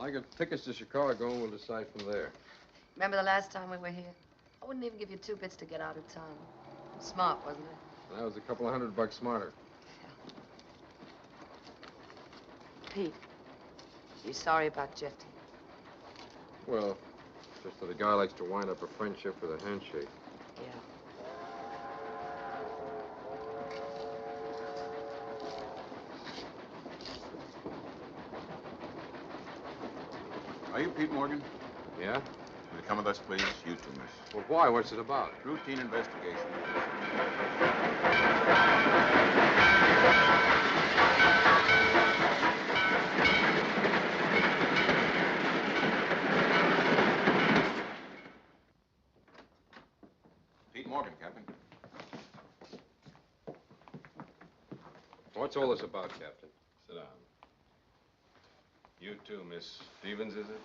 I got tickets to Chicago, and we'll decide from there. Remember the last time we were here? I wouldn't even give you 2 bits to get out of town. Smart, wasn't it? That was a couple of $100 smarter. Pete, you sorry about Jeffy? Well, just that a guy likes to wind up a friendship with a handshake. Yeah. Are you Pete Morgan? Yeah? Will you come with us, please? You too, miss. Well, why? What's it about? Routine investigation. Pete Morgan, Captain. What's all this about, Captain? Sit down. You too, Miss Stevens, is it?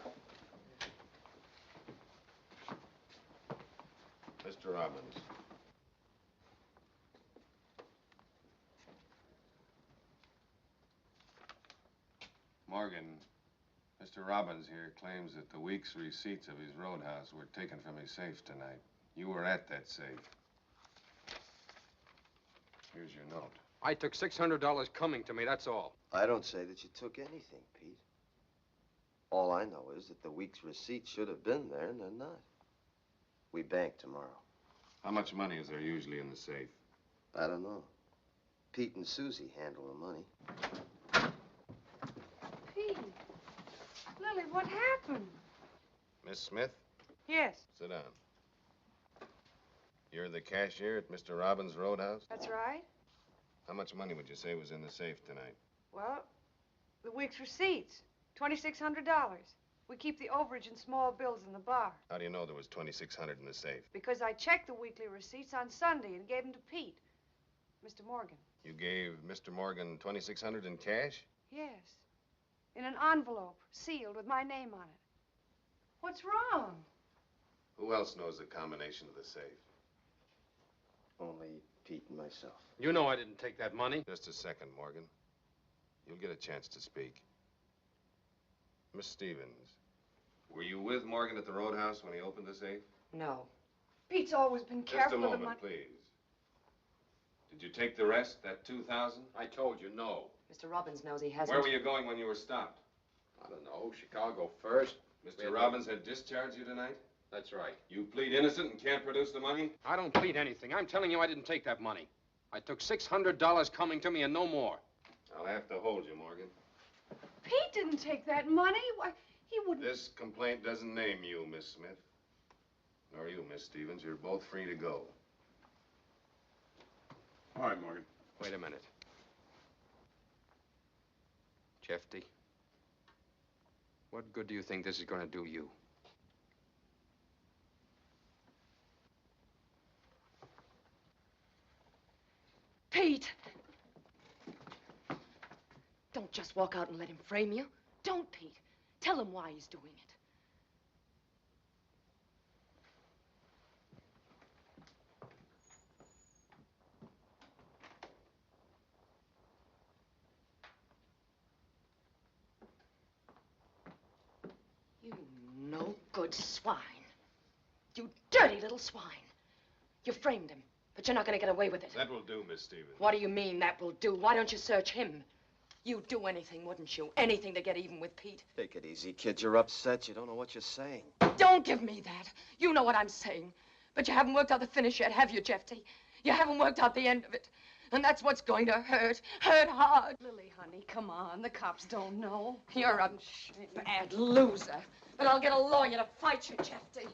Mr. Robbins. Morgan, Mr. Robbins here claims that the week's receipts of his roadhouse were taken from his safe tonight. You were at that safe. Here's your note. I took $600 coming to me, that's all. I don't say that you took anything, Pete. All I know is that the week's receipts should have been there, and they're not. We bank tomorrow. How much money is there usually in the safe? I don't know. Pete and Susie handle the money. Pete. Lily, what happened? Miss Smith, Yes, sit down. You're the cashier at Mr. Robbins' Roadhouse? that's right. How much money would you say was in the safe tonight? Well, the week's receipts, $2,600. We keep the overage and small bills in the bar. How do you know there was $2,600 in the safe? Because I checked the weekly receipts on Sunday and gave them to Pete, Mr. Morgan. You gave Mr. Morgan $2,600 in cash? Yes, in an envelope, sealed with my name on it. What's wrong? Who else knows the combination of the safe? Only Pete and myself. You know I didn't take that money. Just a second, Morgan. You'll get a chance to speak. Miss Stevens, were you with Morgan at the Roadhouse when he opened the safe? No. Pete's always been Just a careful of the moment, money. please. Did you take the rest, that 2,000? I told you no. Mr. Robbins knows he hasn't. Where were you going when you were stopped? I don't know. Chicago first. Mr. Robbins had discharged you tonight? That's right. You plead innocent and can't produce the money? I don't plead anything. I'm telling you I didn't take that money. I took $600 coming to me and no more. I'll have to hold you, Morgan. Pete didn't take that money. Why, he wouldn't. This complaint doesn't name you, Miss Smith. Nor you, Miss Stevens. You're both free to go. All right, Morgan. Wait a minute. Jeffy, what good do you think this is going to do you? Pete! Don't just walk out and let him frame you. Don't, Pete. Tell him why he's doing it. You no good swine. You dirty little swine. You framed him, but you're not going to get away with it. That will do, Miss Stevens. What do you mean that will do? Why don't you search him? You'd do anything, wouldn't you? Anything to get even with Pete. Take it easy, kid. You're upset. You don't know what you're saying. Don't give me that. You know what I'm saying. But you haven't worked out the finish yet, have you, Jeffy? You haven't worked out the end of it. And that's what's going to hurt. Hurt hard. Lily, honey, come on. The cops don't know. You're a bad loser. But I'll get a lawyer to fight you, Jeffy.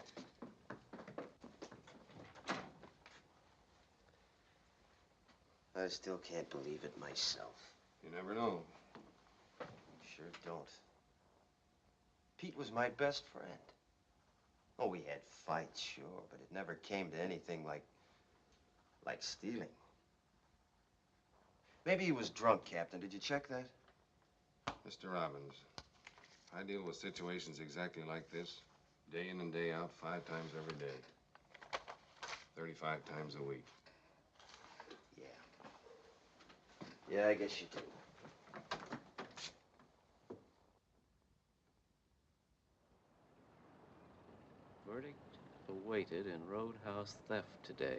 I still can't believe it myself. You never know. Sure don't. Pete was my best friend. Oh, we had fights, sure, but it never came to anything like stealing. Maybe he was drunk, Captain. Did you check that? Mr. Robbins, I deal with situations exactly like this, day in and day out, 5 times every day. 35 times a week. Yeah, I guess you do. Verdict awaited in roadhouse theft today.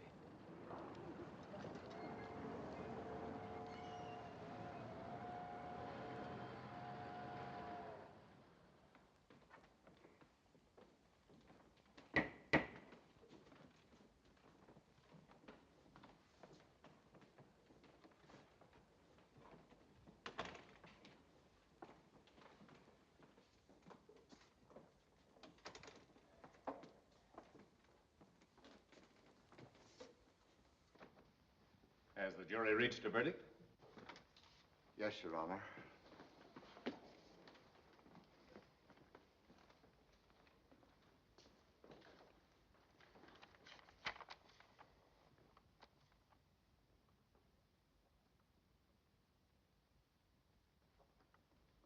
Has the jury reached a verdict? Yes, Your Honor.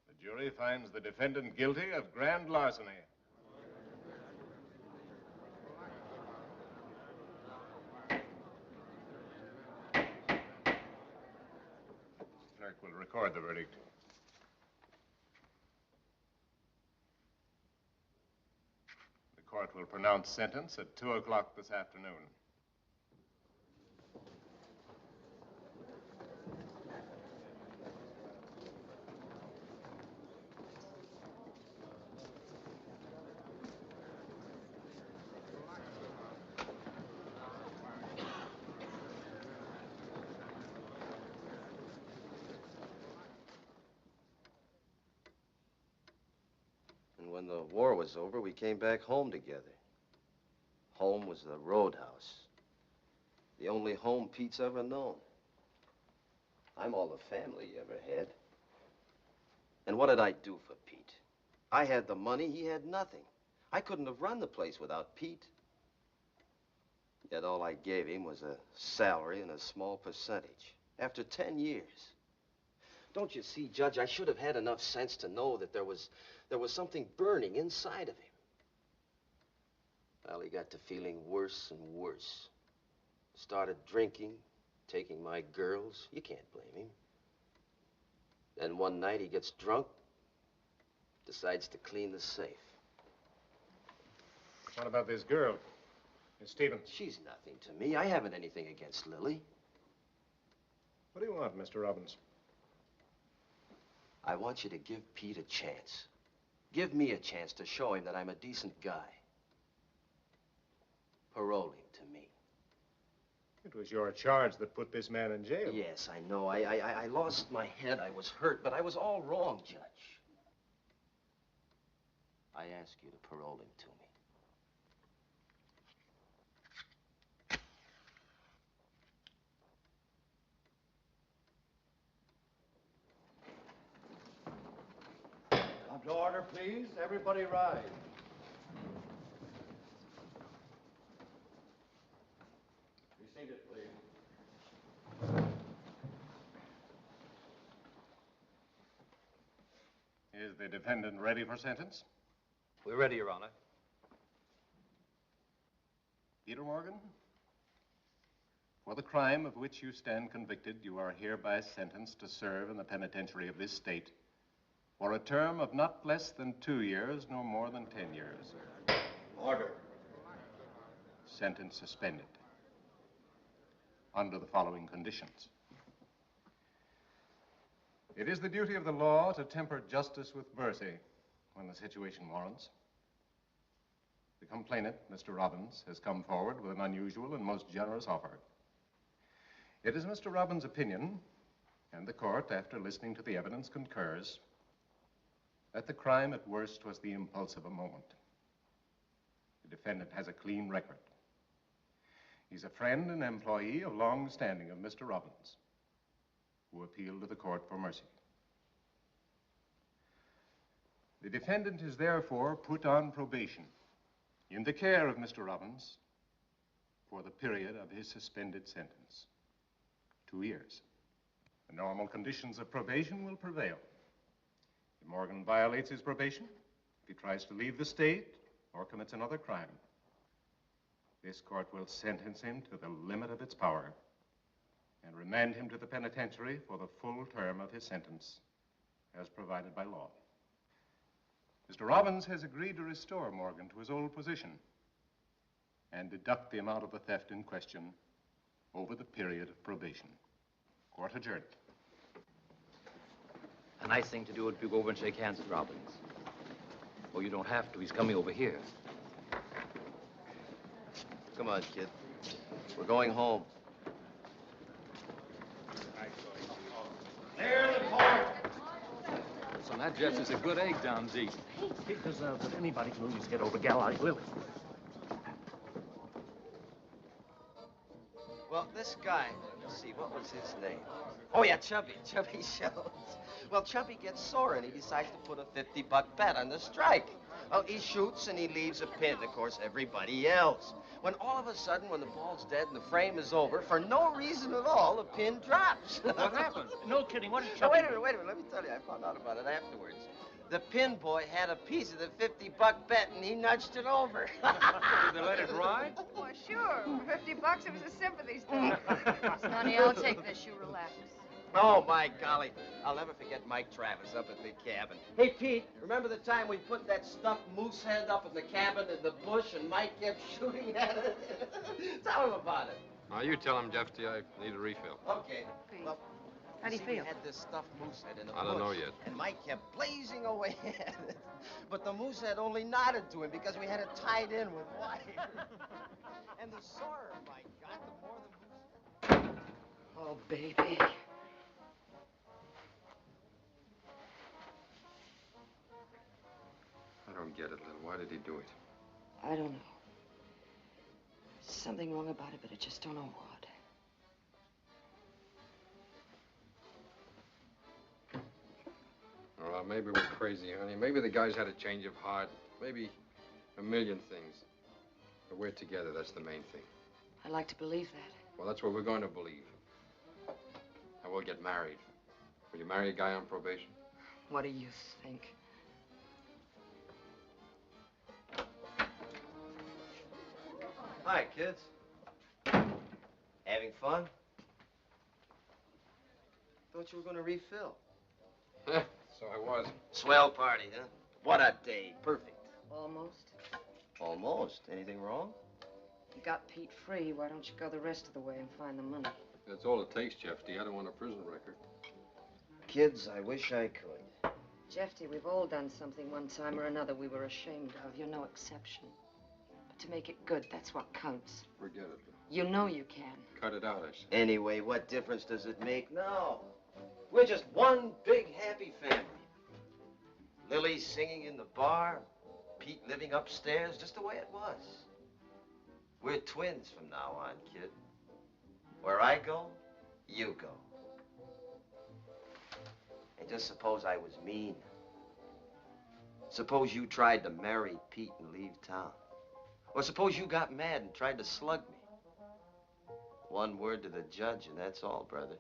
The jury finds the defendant guilty of grand larceny. Clerk will record the verdict. The court will pronounce sentence at 2 o'clock this afternoon. When the war was over, we came back home together. Home was the roadhouse. The only home Pete's ever known. I'm all the family he ever had. And what did I do for Pete? I had the money, he had nothing. I couldn't have run the place without Pete. Yet all I gave him was a salary and a small percentage. After 10 years. Don't you see, Judge, I should have had enough sense to know that there was something burning inside of him. Well, he got to feeling worse and worse. Started drinking, taking my girls. You can't blame him. Then one night he gets drunk, decides to clean the safe. What about this girl, Miss Stevens? She's nothing to me. I haven't anything against Lily. What do you want, Mr. Robbins? I want you to give Pete a chance. Give me a chance to show him that I'm a decent guy. Parole him to me. It was your charge that put this man in jail. Yes, I know. I lost my head. I was hurt, but I was all wrong, Judge. I ask you to parole him to me. Come to order, please. Everybody rise. Be seated, please. Is the defendant ready for sentence? We're ready, Your Honor. Peter Morgan, for the crime of which you stand convicted, you are hereby sentenced to serve in the penitentiary of this state for a term of not less than 2 years, nor more than 10 years. Order. Sentence suspended under the following conditions. It is the duty of the law to temper justice with mercy when the situation warrants. The complainant, Mr. Robbins, has come forward with an unusual and most generous offer. It is Mr. Robbins' opinion, and the court, after listening to the evidence, concurs, that the crime at worst was the impulse of a moment. The defendant has a clean record. He's a friend and employee of long standing of Mr. Robbins, who appealed to the court for mercy. The defendant is therefore put on probation in the care of Mr. Robbins for the period of his suspended sentence, 2 years. The normal conditions of probation will prevail. If Morgan violates his probation, if he tries to leave the state or commits another crime, this court will sentence him to the limit of its power and remand him to the penitentiary for the full term of his sentence as provided by law. Mr. Robbins has agreed to restore Morgan to his old position and deduct the amount of the theft in question over the period of probation. Court adjourned. A nice thing to do would be to go over and shake hands with Robbins. Oh, you don't have to. He's coming over here. Come on, kid. We're going home. Clear the court. Son, that Jeff's is a good egg down deep. He deserves it. Anybody can lose his head over a gal like Lily. Well, this guy, let's see, what was his name? Oh, yeah, Chubby Schultz. Well, Chubby gets sore, and he decides to put a $50 bet on the strike. Well, he shoots, and he leaves a pin. Of course, everybody else. When all of a sudden, when the ball's dead and the frame is over, for no reason at all, the pin drops. What happened? No kidding. What did Oh, Chubby wait a minute. Let me tell you. I found out about it afterwards. The pin boy had a piece of the $50 bet, and he nudged it over. Did they let it ride? Well, sure. For $50, it was a sympathy stone. Honey, I'll take this. You relax. Oh, my golly. I'll never forget Mike Travis up at the cabin. Hey, Pete, remember the time we put that stuffed moose head up in the cabin in the bush and Mike kept shooting at it? Tell him about it. Now, you tell him, Jeffy, I need a refill. Okay. Well, How do you see, feel? We had this stuffed moose head in the bush. I don't know yet. And Mike kept blazing away at it. But the moose head only nodded to him because we had it tied in with wire. And the sorer Mike got, the more the moose... Oh, baby. I don't get it, Lil. Why did he do it? I don't know. There's something wrong about it, but I just don't know what. Well, maybe we're crazy, honey. Maybe the guy's had a change of heart. Maybe a million things. But we're together. That's the main thing. I'd like to believe that. Well, that's what we're going to believe. And we'll get married. Will you marry a guy on probation? What do you think? Hi, kids. Having fun? Thought you were going to refill. So I was. Swell party, huh? What a day. Perfect. Almost. Almost. Anything wrong? You got Pete free. Why don't you go the rest of the way and find the money? That's all it takes, Jeffy. I don't want a prison record. Kids, I wish I could. Jeffy, we've all done something one time or another we were ashamed of. You're no exception. But to make it good, that's what counts. Forget it. You know you can. Cut it out, I said. Anyway, what difference does it make now? We're just one big happy family. Lily singing in the bar, Pete living upstairs, just the way it was. We're twins from now on, kid. Where I go, you go. And just suppose I was mean. Suppose you tried to marry Pete and leave town. Or suppose you got mad and tried to slug me. One word to the judge and that's all, brother.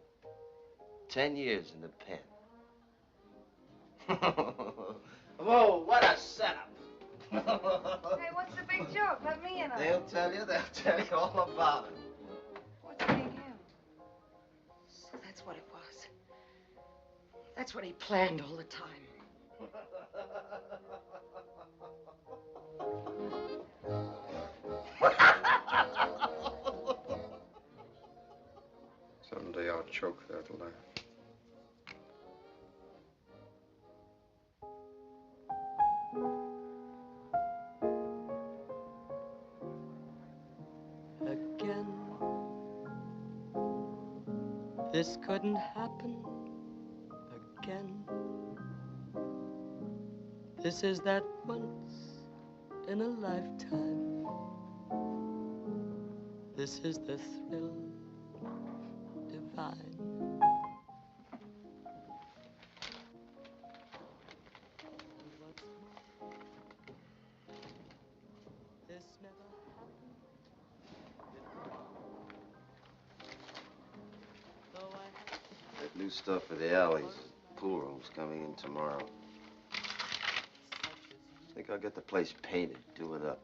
10 years in the pen. Whoa, what a setup. Hey, what's the big joke? Let me in on it. They'll tell you all about it. What's being him? So that's what it was. That's what he planned all the time. Someday I'll choke that laugh. Again, this couldn't happen again. This is that once in a lifetime. This is the thrill divine. This never happened. That new stuff for the alleys, pool room's coming in tomorrow. I think I'll get the place painted, do it up.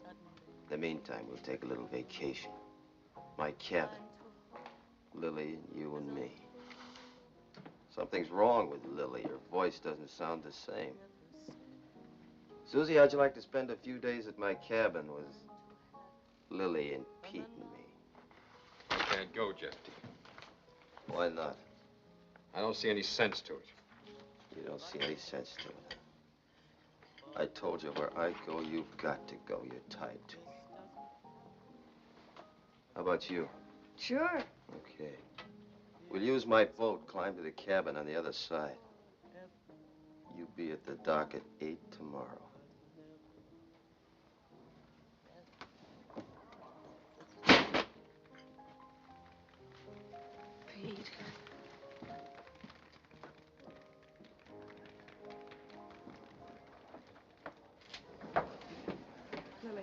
In the meantime, we'll take a little vacation. My cabin. Lily and you and me. Something's wrong with Lily. Her voice doesn't sound the same. Susie, how'd you like to spend a few days at my cabin with Lily and Pete and me? I can't go, Jeffy. Why not? I don't see any sense to it. You don't see any sense to it. I told you where I go, you've got to go. You're tied to me. How about you? Sure. Okay. We'll use my boat, climb to the cabin on the other side. You be at the dock at 8 tomorrow. Pete. Lily,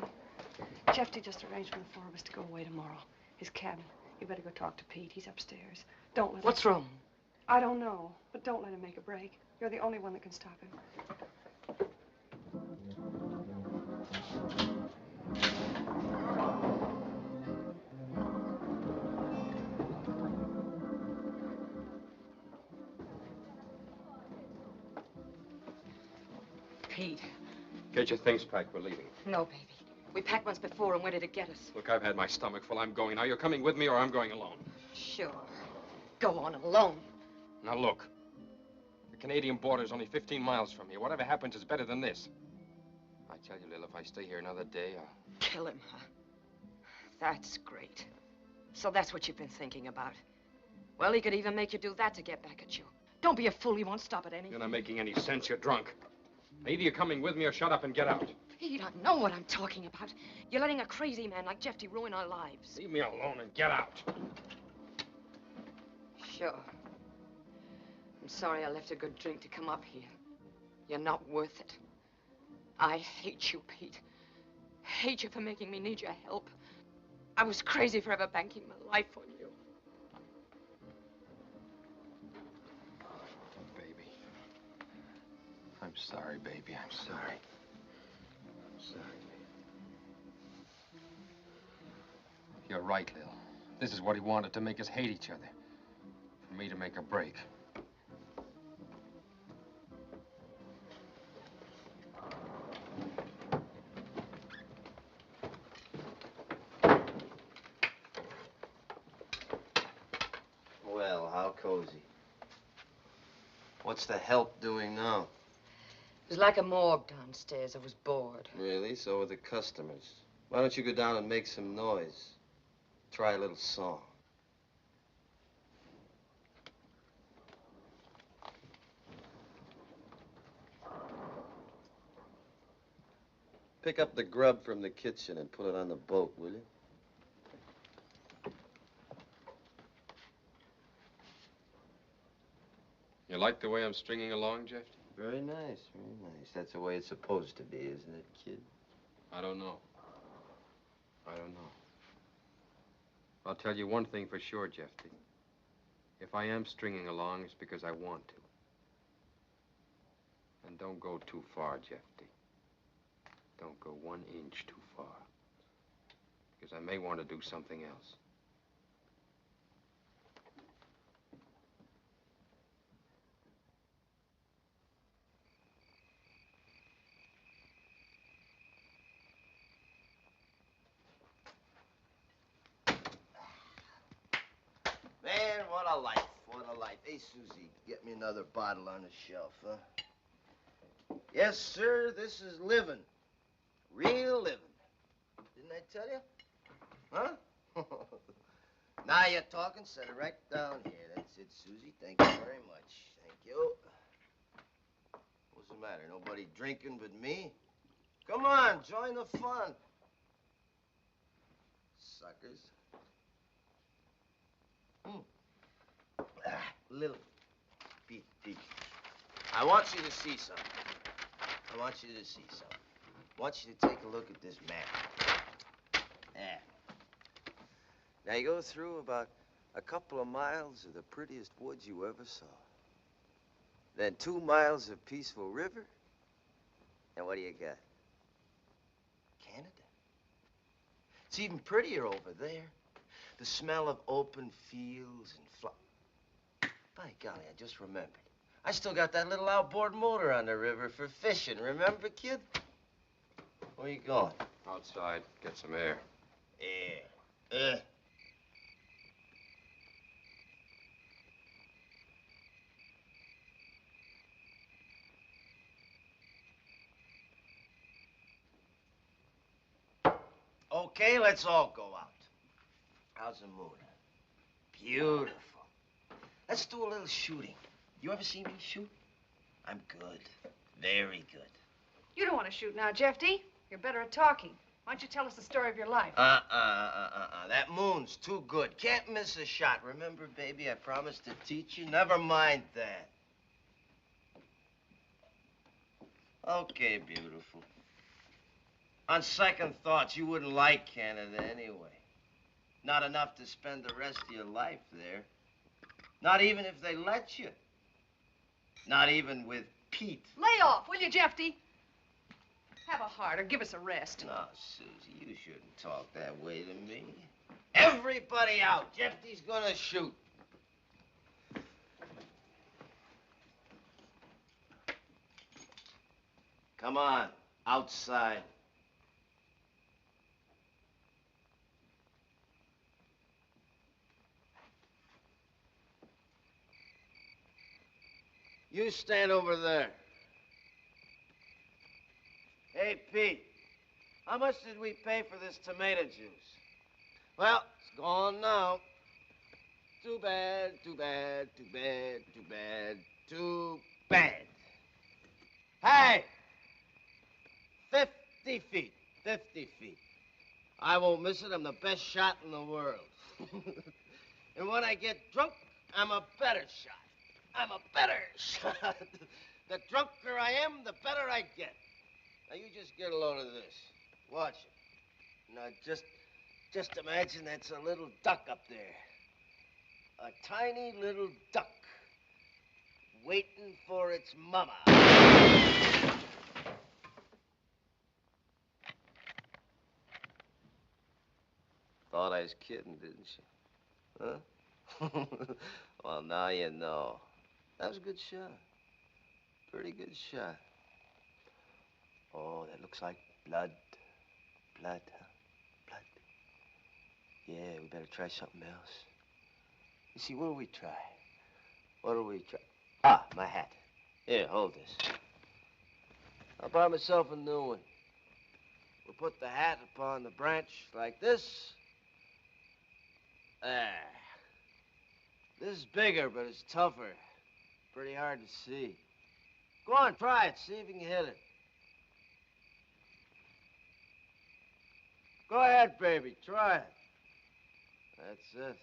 Jeffy just arranged for the four of us to go away tomorrow. His cabin. You better go talk to Pete. He's upstairs. Don't let What's him... wrong? I don't know, but don't let him make a break. You're the only one that can stop him. Pete. Get your things packed. We're leaving. No, baby. We packed once before and where did it get us? Look, I've had my stomach full. I'm going. Now, you're coming with me or I'm going alone. Sure. Go on alone. Now, look. The Canadian border's only 15 miles from here. Whatever happens is better than this. I tell you, Lil, if I stay here another day, I'll... Kill him, huh? That's great. So that's what you've been thinking about. Well, he could even make you do that to get back at you. Don't be a fool. He won't stop at anything. You're not making any sense. You're drunk. Either you're coming with me or shut up and get out. Pete, I know what I'm talking about. You're letting a crazy man like Jeffy ruin our lives. Leave me alone and get out. Sure. I'm sorry I left a good drink to come up here. You're not worth it. I hate you, Pete. Hate you for making me need your help. I was crazy for ever banking my life on you. Baby. I'm sorry, baby. I'm sorry. I'm sorry, baby. You're right, Lil. This is what he wanted, to make us hate each other. For me to make a break. how cozy. What's the help doing now? It was like a morgue downstairs. I was bored. Really? So are the customers. Why don't you go down and make some noise? Try a little song. Pick up the grub from the kitchen and put it on the boat, will you? You like the way I'm stringing along, Jeff? Very nice, very nice. That's the way it's supposed to be, isn't it, kid? I don't know. I don't know. I'll tell you one thing for sure, Jeffy. If I am stringing along, it's because I want to. And don't go too far, Jeffy. Don't go 1 inch too far. Because I may want to do something else. Man, what a life, what a life. Hey, Susie, get me another bottle on the shelf, huh? Yes, sir, this is living. Real living. Didn't I tell you? Huh? Now you're talking. Set it right down here. That's it, Susie. Thank you very much. Thank you. What's the matter? Nobody drinking but me? Come on, join the fun. Suckers. Lily. Pete. I want you to see something. I want you to see something. I want you to take a look at this map. Yeah. Now you go through about a couple of miles of the prettiest woods you ever saw. Then 2 miles of peaceful river. And what do you got? Canada. It's even prettier over there. The smell of open fields and flowers. By golly, I just remembered. I still got that little outboard motor on the river for fishing. Remember, kid? Where you going? Outside, get some air. Air. Okay, let's all go out. How's the mood? Beautiful. Let's do a little shooting. You ever see me shoot? I'm good. Very good. You don't want to shoot now, Jeffy. You're better at talking. Why don't you tell us the story of your life? That moon's too good. Can't miss a shot. Remember, baby, I promised to teach you. Never mind that. Okay, beautiful. On second thoughts, you wouldn't like Canada anyway. Not enough to spend the rest of your life there. Not even if they let you. Not even with Pete. Lay off, will you, Jeffy? Have a heart or give us a rest. No, Susie, you shouldn't talk that way to me. Everybody out. Jeffy's gonna shoot. Come on, outside. You stand over there. Hey, Pete, how much did we pay for this tomato juice? Well, it's gone now. Too bad, too bad, too bad, too bad, too bad. Hey! 50 feet, 50 feet. I won't miss it. I'm the best shot in the world. And when I get drunk, I'm a better shot. I'm a better shot. The drunker I am, the better I get. Now, you just get a load of this. Watch it. Now, just imagine that's a little duck up there. A tiny little duck waiting for its mama. Thought I was kidding, didn't you? Huh? Well, now you know. That was a good shot. Pretty good shot. Oh, that looks like blood. Blood, huh? Blood. Yeah, we better try something else. You see, what'll we try? What do we try? Ah, my hat. Here, hold this. I bought myself a new one. We'll put the hat upon the branch like this. There. This is bigger, but it's tougher. Pretty hard to see. Go on, try it. See if you can hit it. Go ahead, baby. Try it. That's it.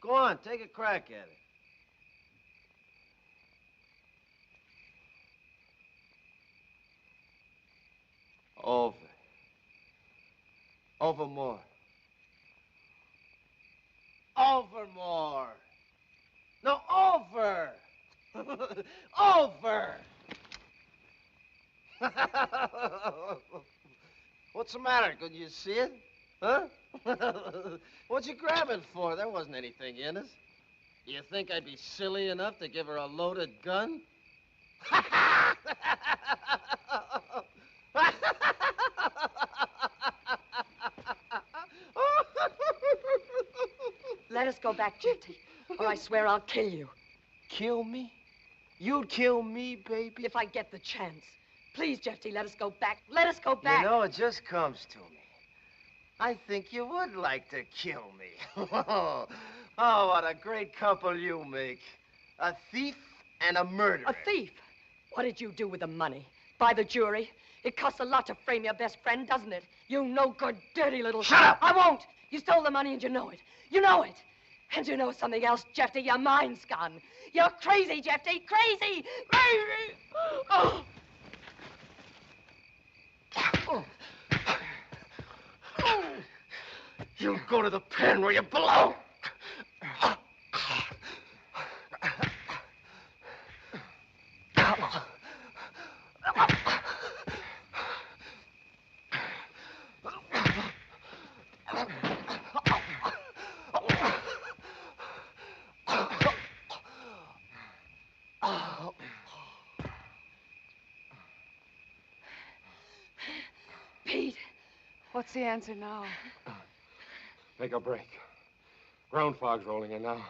Go on, take a crack at it. Over. Over more. Over more. No, over. Over. What's the matter? Couldn't you see it? Huh? What'd you grab it for? There wasn't anything in it. You think I'd be silly enough to give her a loaded gun? Let us go back, Jeffy, or I swear I'll kill you. Kill me? You'd kill me, baby? If I get the chance. Please, Jeffy, let us go back. Let us go back. You know, it just comes to me. I think you would like to kill me. Oh, what a great couple you make. A thief and a murderer. A thief? What did you do with the money? Buy the jury? It costs a lot to frame your best friend, doesn't it? You no-good, dirty little... Shut up! I won't! You stole the money and you know it. You know it. And you know something else, Jeffy. Your mind's gone. You're crazy, Jeffy. Crazy! Crazy! Oh. You go to the pen where you belong. Pete, what's the answer now? Make a break. Ground fog's rolling in now.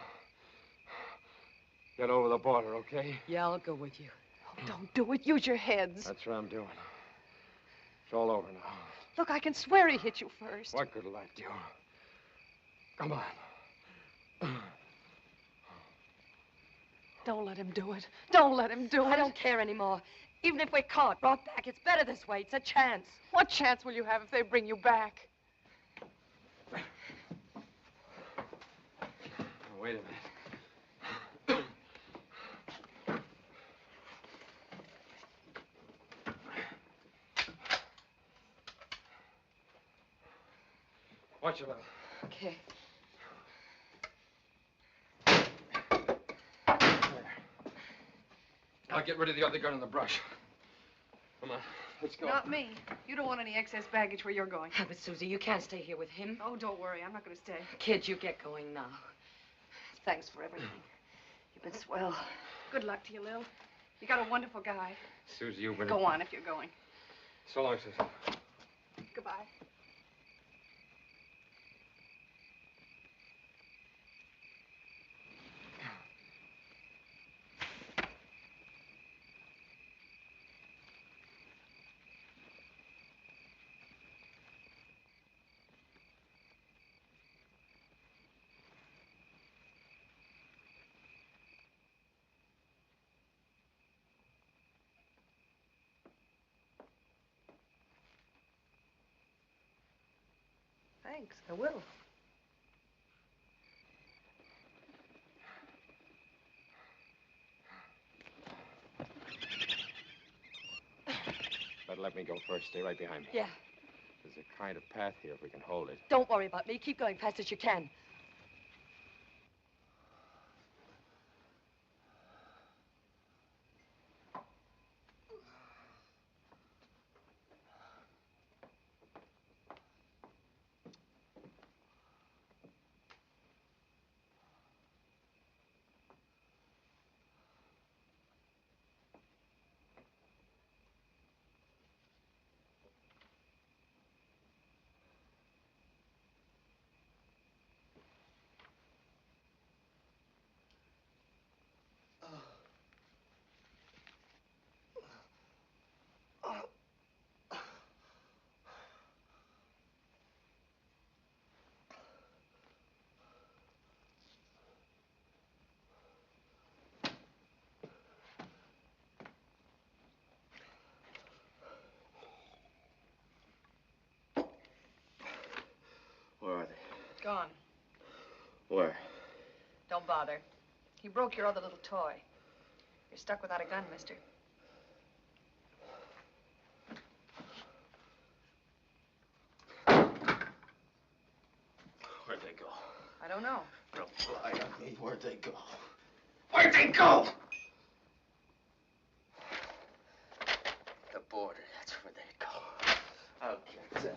Get over the border, okay? Yeah, I'll go with you. Oh, don't do it. Use your heads. That's what I'm doing. It's all over now. Look, I can swear he hit you first. What good'll that do? Come on. Don't let him do it. Don't let him do it. I don't care anymore. Even if we're caught, brought back, it's better this way. It's a chance. What chance will you have if they bring you back? Wait a minute. Watch your level. Okay. I'll get rid of the other gun in the brush. Come on, let's go. Not me. You don't want any excess baggage where you're going. But, Susie, you can't stay here with him. Oh, don't worry. I'm not going to stay. Kid, you get going now. Thanks for everything. You've been swell. Good luck to you, Lil. You got a wonderful guy. Susie, you've been... Go on if you're going. So long, Susie. Goodbye. Thanks, I will. Better let me go first. Stay right behind me. Yeah. There's a kind of path here if we can hold it. Don't worry about me. Keep going fast as you can. Where? Don't bother. He broke your other little toy. You're stuck without a gun, mister. Where'd they go? I don't know. Don't lie on me. Where'd they go? Where'd they go? The border, that's where they go. I'll get them.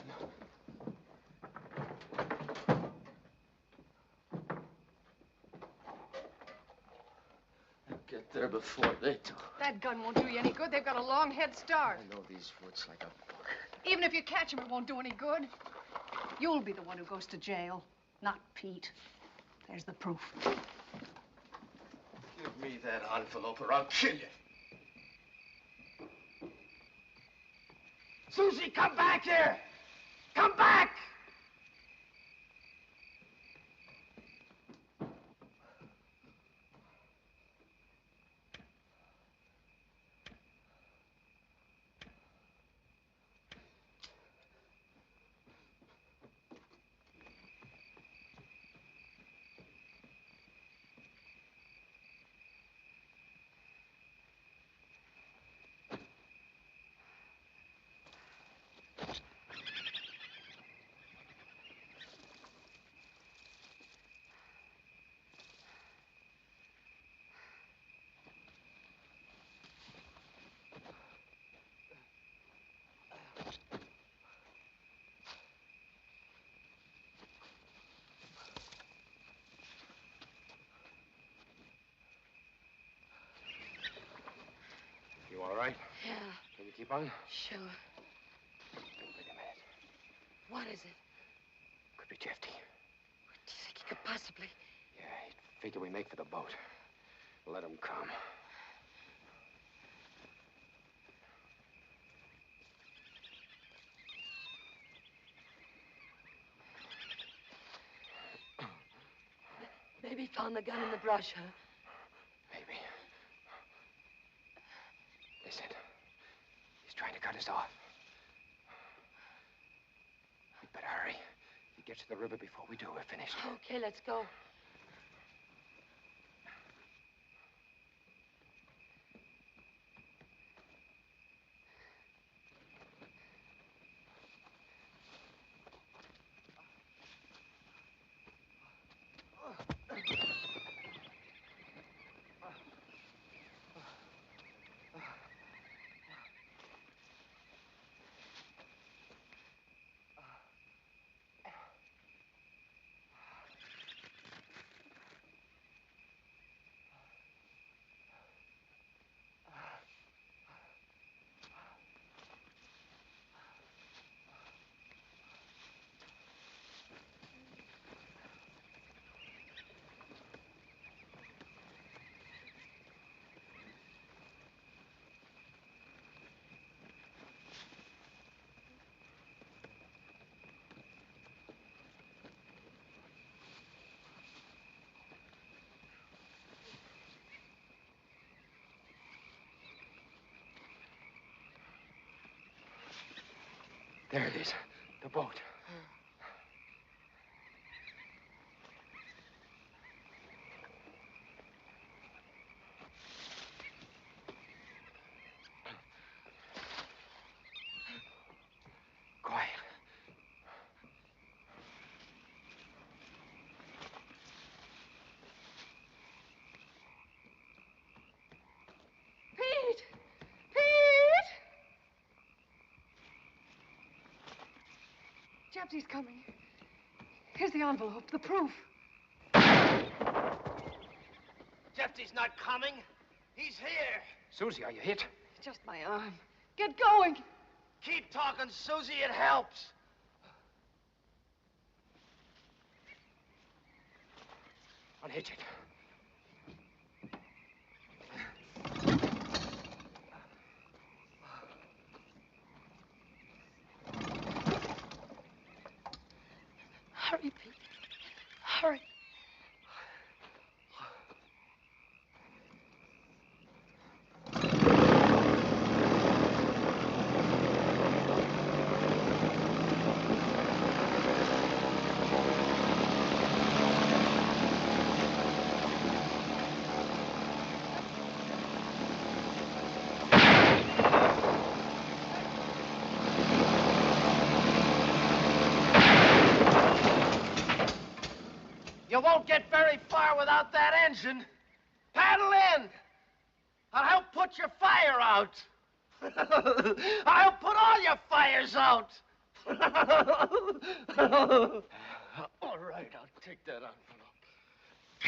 I'll get there before they do. That gun won't do you any good. They've got a long head start. I know these woods like a book. Even if you catch him, it won't do any good. You'll be the one who goes to jail, not Pete. There's the proof. Give me that envelope or I'll kill you. Susie, come back here! Come back! You all right? Yeah, Can you keep on? sure. Wait a minute. What is it? Could be Jeffy. What do you think he could possibly... Yeah, he'd figure we make for the boat. Let him come. Maybe he found the gun in the brush, huh? Maybe. Listen. He's trying to cut us off. We'd better hurry. He gets to the river before we do, we're finished. Okay, let's go. There it is. The boat. Quiet. Pete! Pete! Jeffy's coming. Here's the envelope, the proof. Jeffy's not coming. He's here. Susie, are you hit? Just my arm. Get going. Keep talking, Susie. It helps. Unhitch it. Hurry, Pete. Hurry. won't get very far without that engine. Paddle in. I'll help put your fire out. I'll put all your fires out. All right, I'll take that envelope.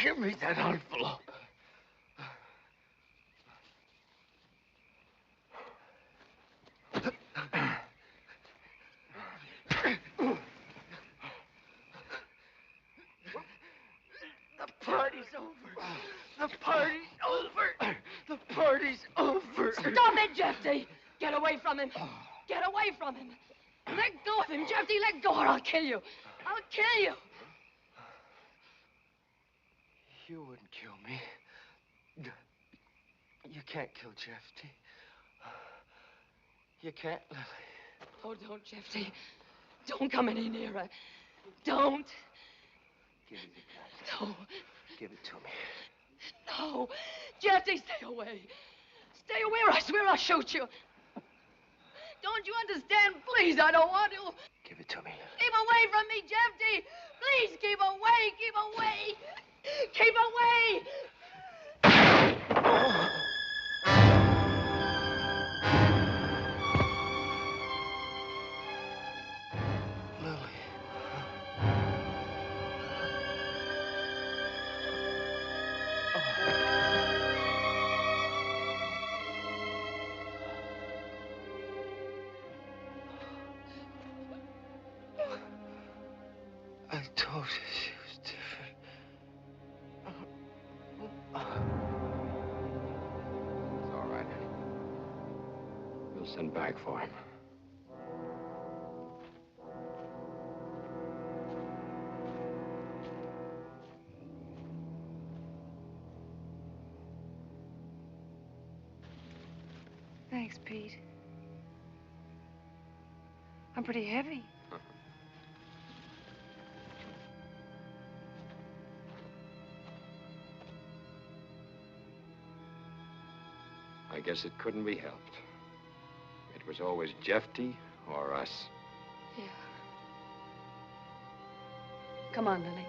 Give me that envelope. The party's over. The party's over. The party's over. Stop it, Jeffy! Get away from him. Get away from him. Let go of him, Jeffy. Let go or I'll kill you. I'll kill you. You wouldn't kill me. You can't kill Jeffy. You can't, Lily. Oh, don't, Jeffy. Don't come any nearer. Don't. Give me the gun. No. Give it to me. No. Jeffy, stay away. Stay away or I swear I'll shoot you. Don't you understand? Please, I don't want to. Give it to me, Lily. Keep away from me, Jeffy. Please, keep away. Keep away. Keep away. I told you she was different. It's all right. We'll send back for him. Thanks, Pete. I'm pretty heavy. I guess it couldn't be helped. It was always Jeffy or us. Yeah. Come on, Lily.